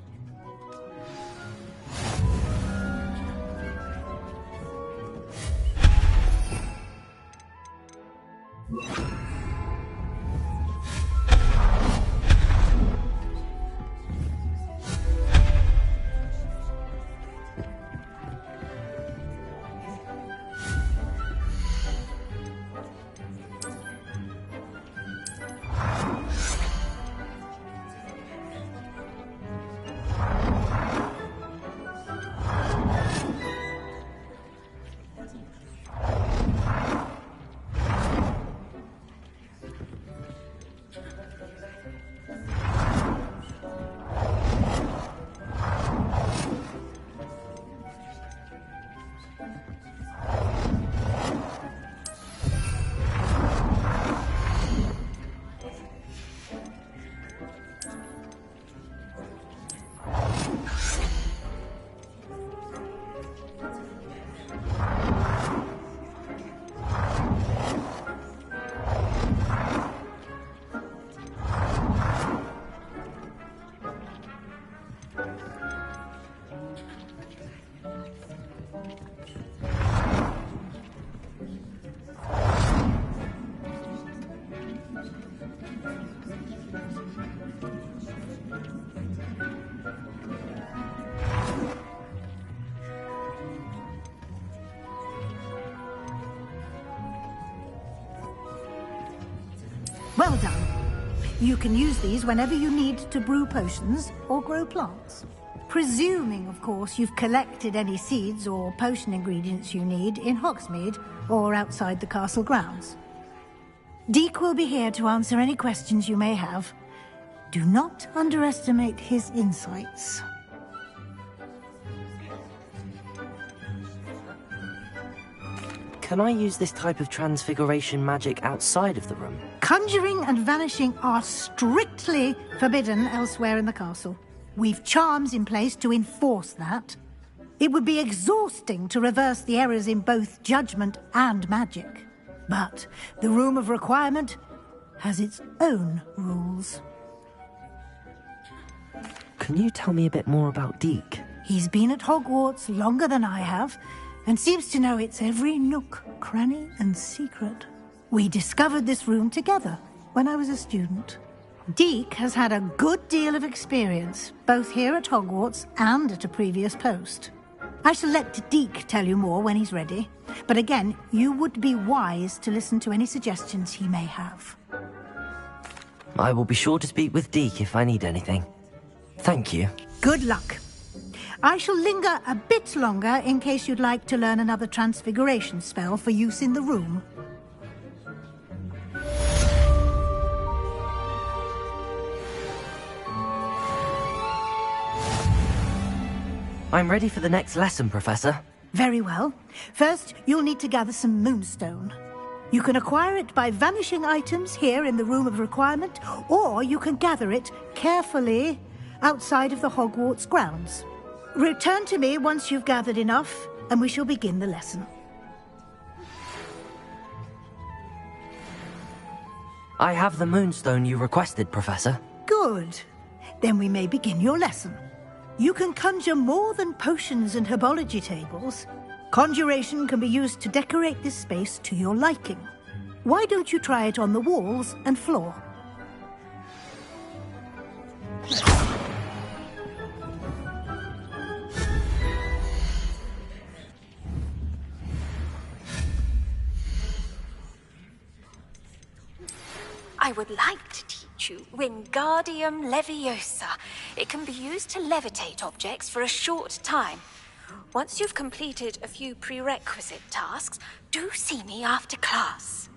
Well done. You can use these whenever you need to brew potions or grow plants. Presuming, of course, you've collected any seeds or potion ingredients you need in Hogsmeade or outside the castle grounds. Deek will be here to answer any questions you may have. Do not underestimate his insights. Can I use this type of transfiguration magic outside of the room? Conjuring and vanishing are strictly forbidden elsewhere in the castle. We've charms in place to enforce that. It would be exhausting to reverse the errors in both judgment and magic. But the Room of Requirement has its own rules. Can you tell me a bit more about Deek? He's been at Hogwarts longer than I have, and seems to know its every nook, cranny, and secret. We discovered this room together when I was a student. Deek has had a good deal of experience, both here at Hogwarts and at a previous post. I shall let Deek tell you more when he's ready, but again, you would be wise to listen to any suggestions he may have. I will be sure to speak with Deek if I need anything. Thank you. Good luck. I shall linger a bit longer in case you'd like to learn another transfiguration spell for use in the room. I'm ready for the next lesson, Professor. Very well. First, you'll need to gather some moonstone. You can acquire it by vanishing items here in the Room of Requirement, or you can gather it carefully outside of the Hogwarts grounds. Return to me once you've gathered enough, and we shall begin the lesson. I have the moonstone you requested, Professor. Good. Then we may begin your lesson. You can conjure more than potions and herbology tables. Conjuration can be used to decorate this space to your liking. Why don't you try it on the walls and floor? I would like to teach you Wingardium Leviosa. It can be used to levitate objects for a short time. Once you've completed a few prerequisite tasks, do see me after class.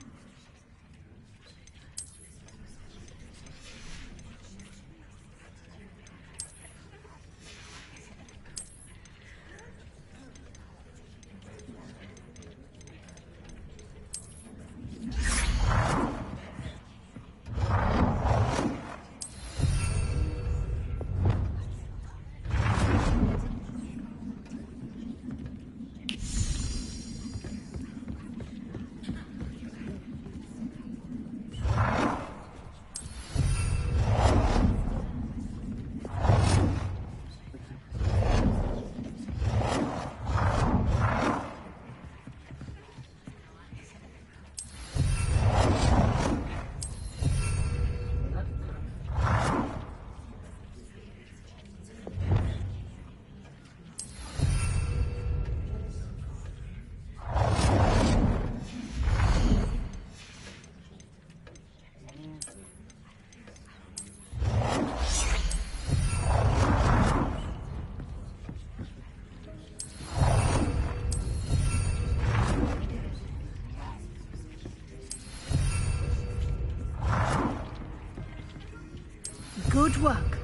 Good work.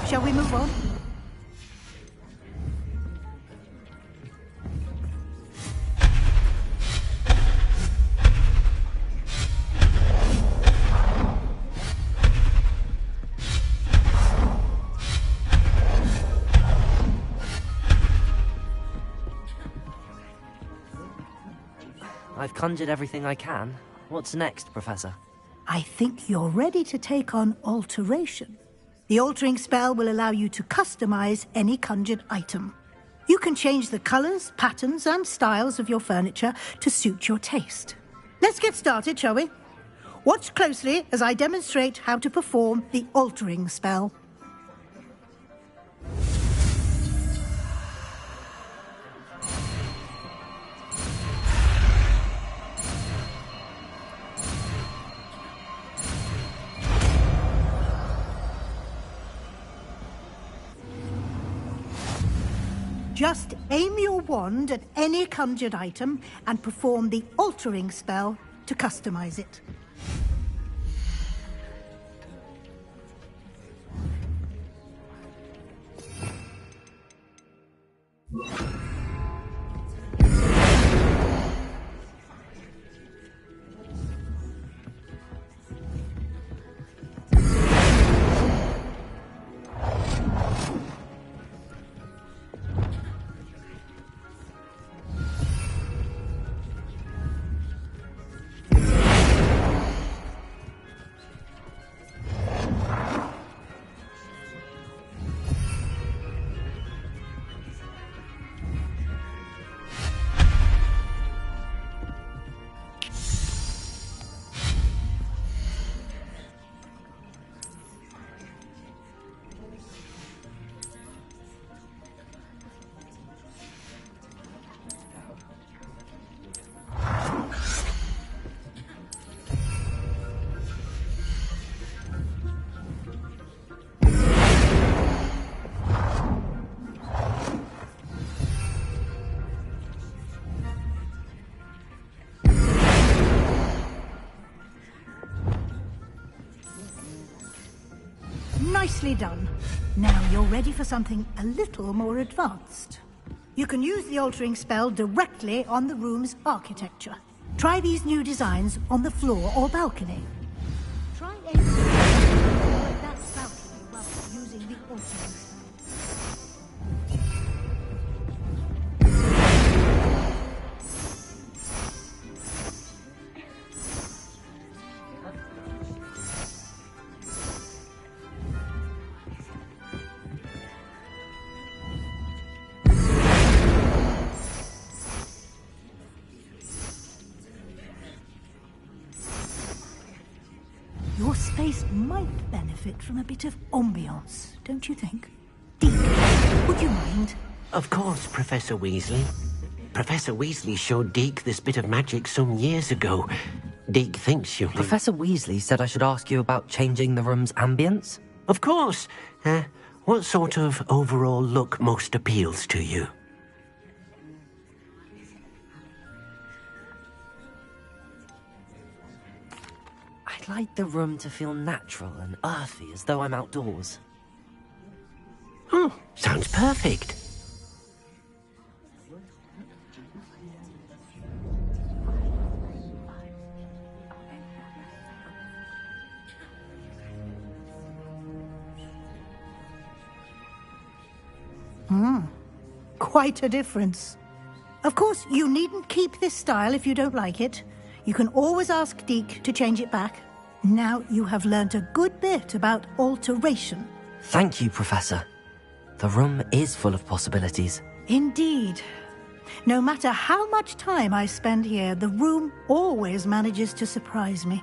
Shall we move on? I've conjured everything I can. What's next, Professor? I think you're ready to take on alteration. The altering spell will allow you to customize any conjured item. You can change the colors, patterns, and styles of your furniture to suit your taste. Let's get started, shall we? Watch closely as I demonstrate how to perform the altering spell. Just aim your wand at any conjured item and perform the altering spell to customize it. Nicely done. Now you're ready for something a little more advanced. You can use the altering spell directly on the room's architecture. Try these new designs on the floor or balcony. Try aiming at that balcony while using the altering spell. Your space might benefit from a bit of ambiance, don't you think? Deek, would you mind? Of course, Professor Weasley. Professor Weasley showed Deke this bit of magic some years ago. Deke thinks you'll... Professor Weasley said I should ask you about changing the room's ambience? Of course. What sort of overall look most appeals to you? I'd like the room to feel natural and earthy, as though I'm outdoors. Oh, sounds perfect. Quite a difference. Of course, you needn't keep this style if you don't like it. You can always ask Deke to change it back. Now you have learnt a good bit about alteration. Thank you, Professor. The room is full of possibilities. Indeed. No matter how much time I spend here, the room always manages to surprise me.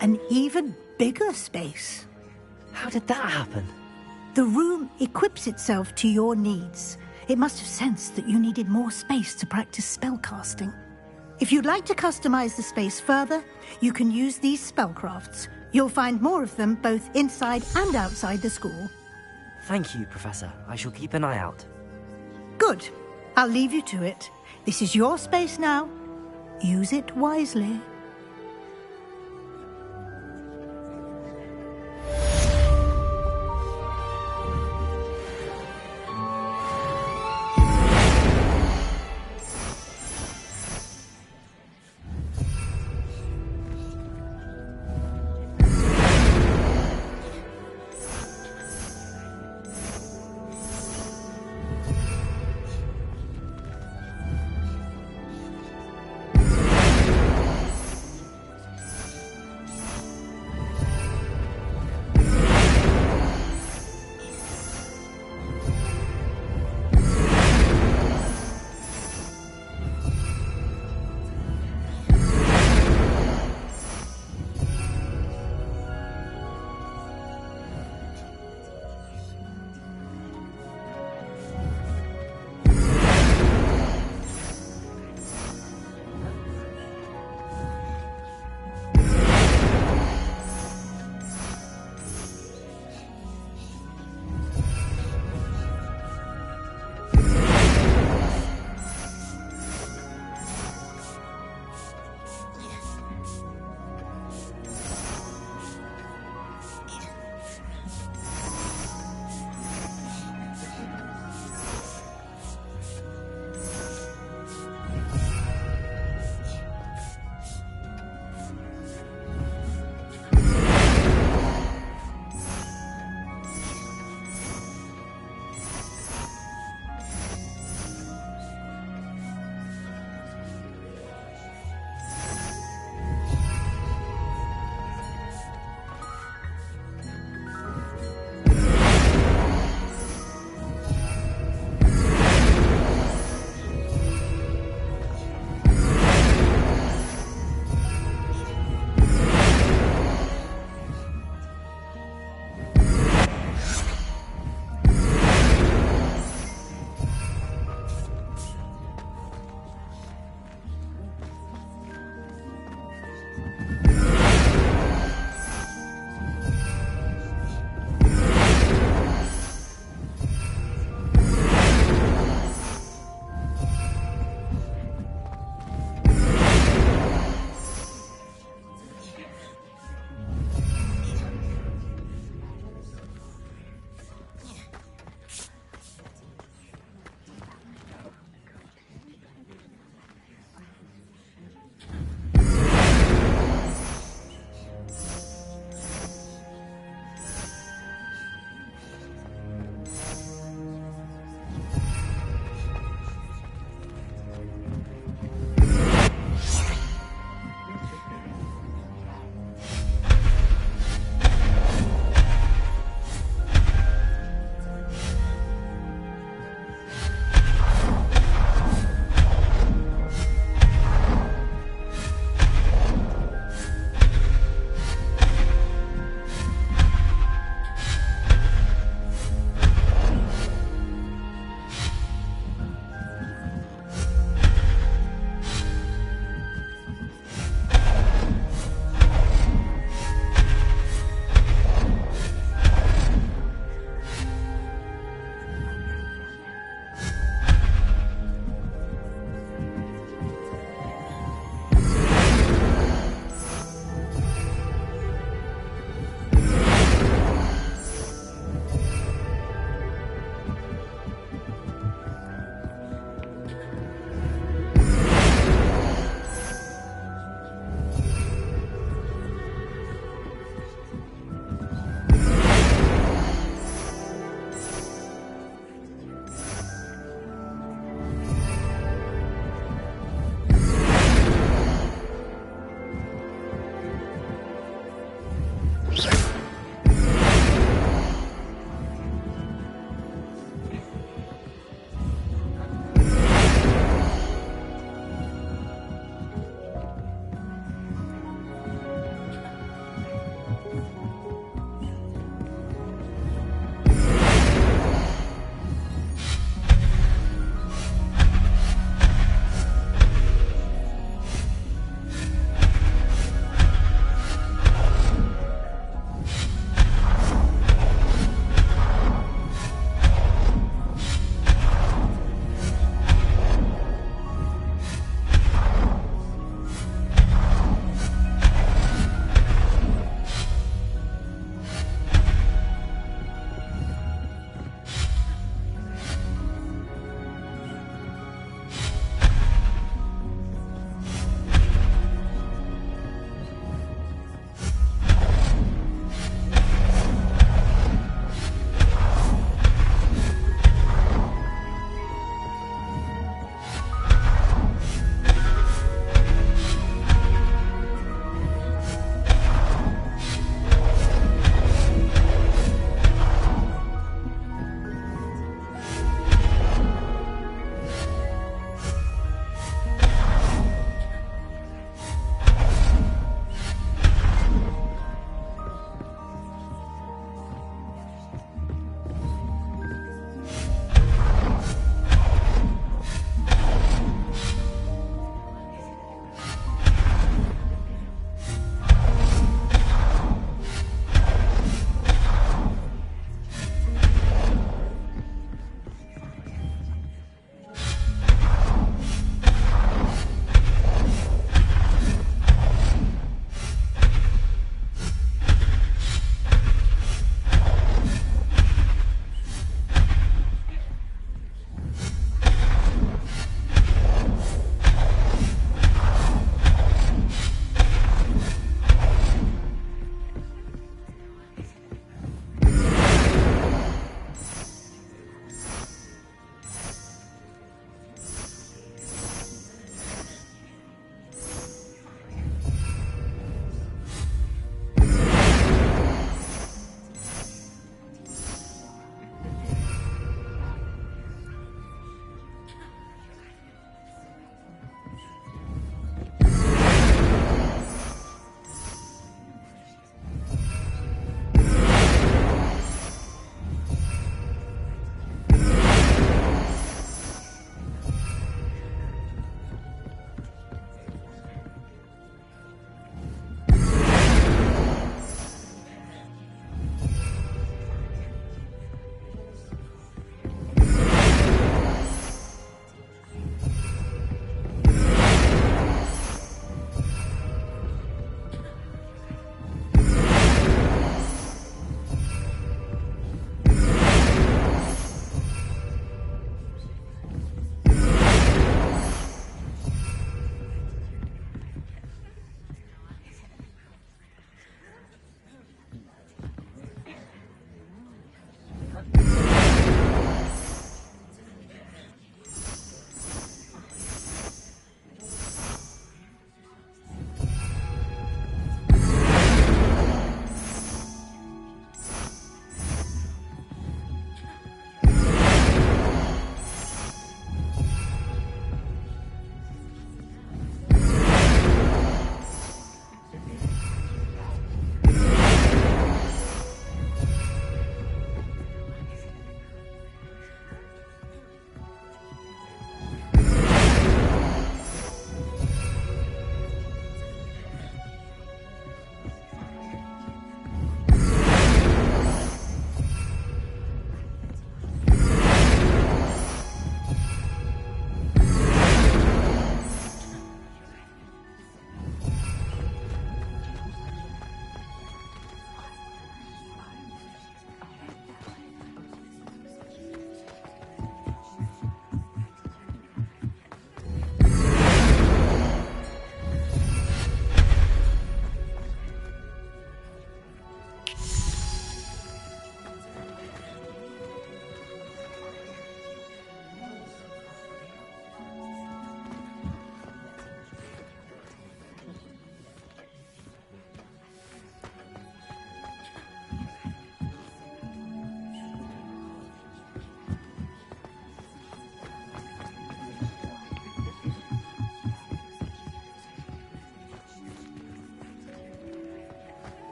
An even bigger space. How did that happen? The room equips itself to your needs. It must have sensed that you needed more space to practice spellcasting. If you'd like to customize the space further, you can use these spellcrafts. You'll find more of them both inside and outside the school. Thank you, Professor. I shall keep an eye out. Good. I'll leave you to it. This is your space now. Use it wisely.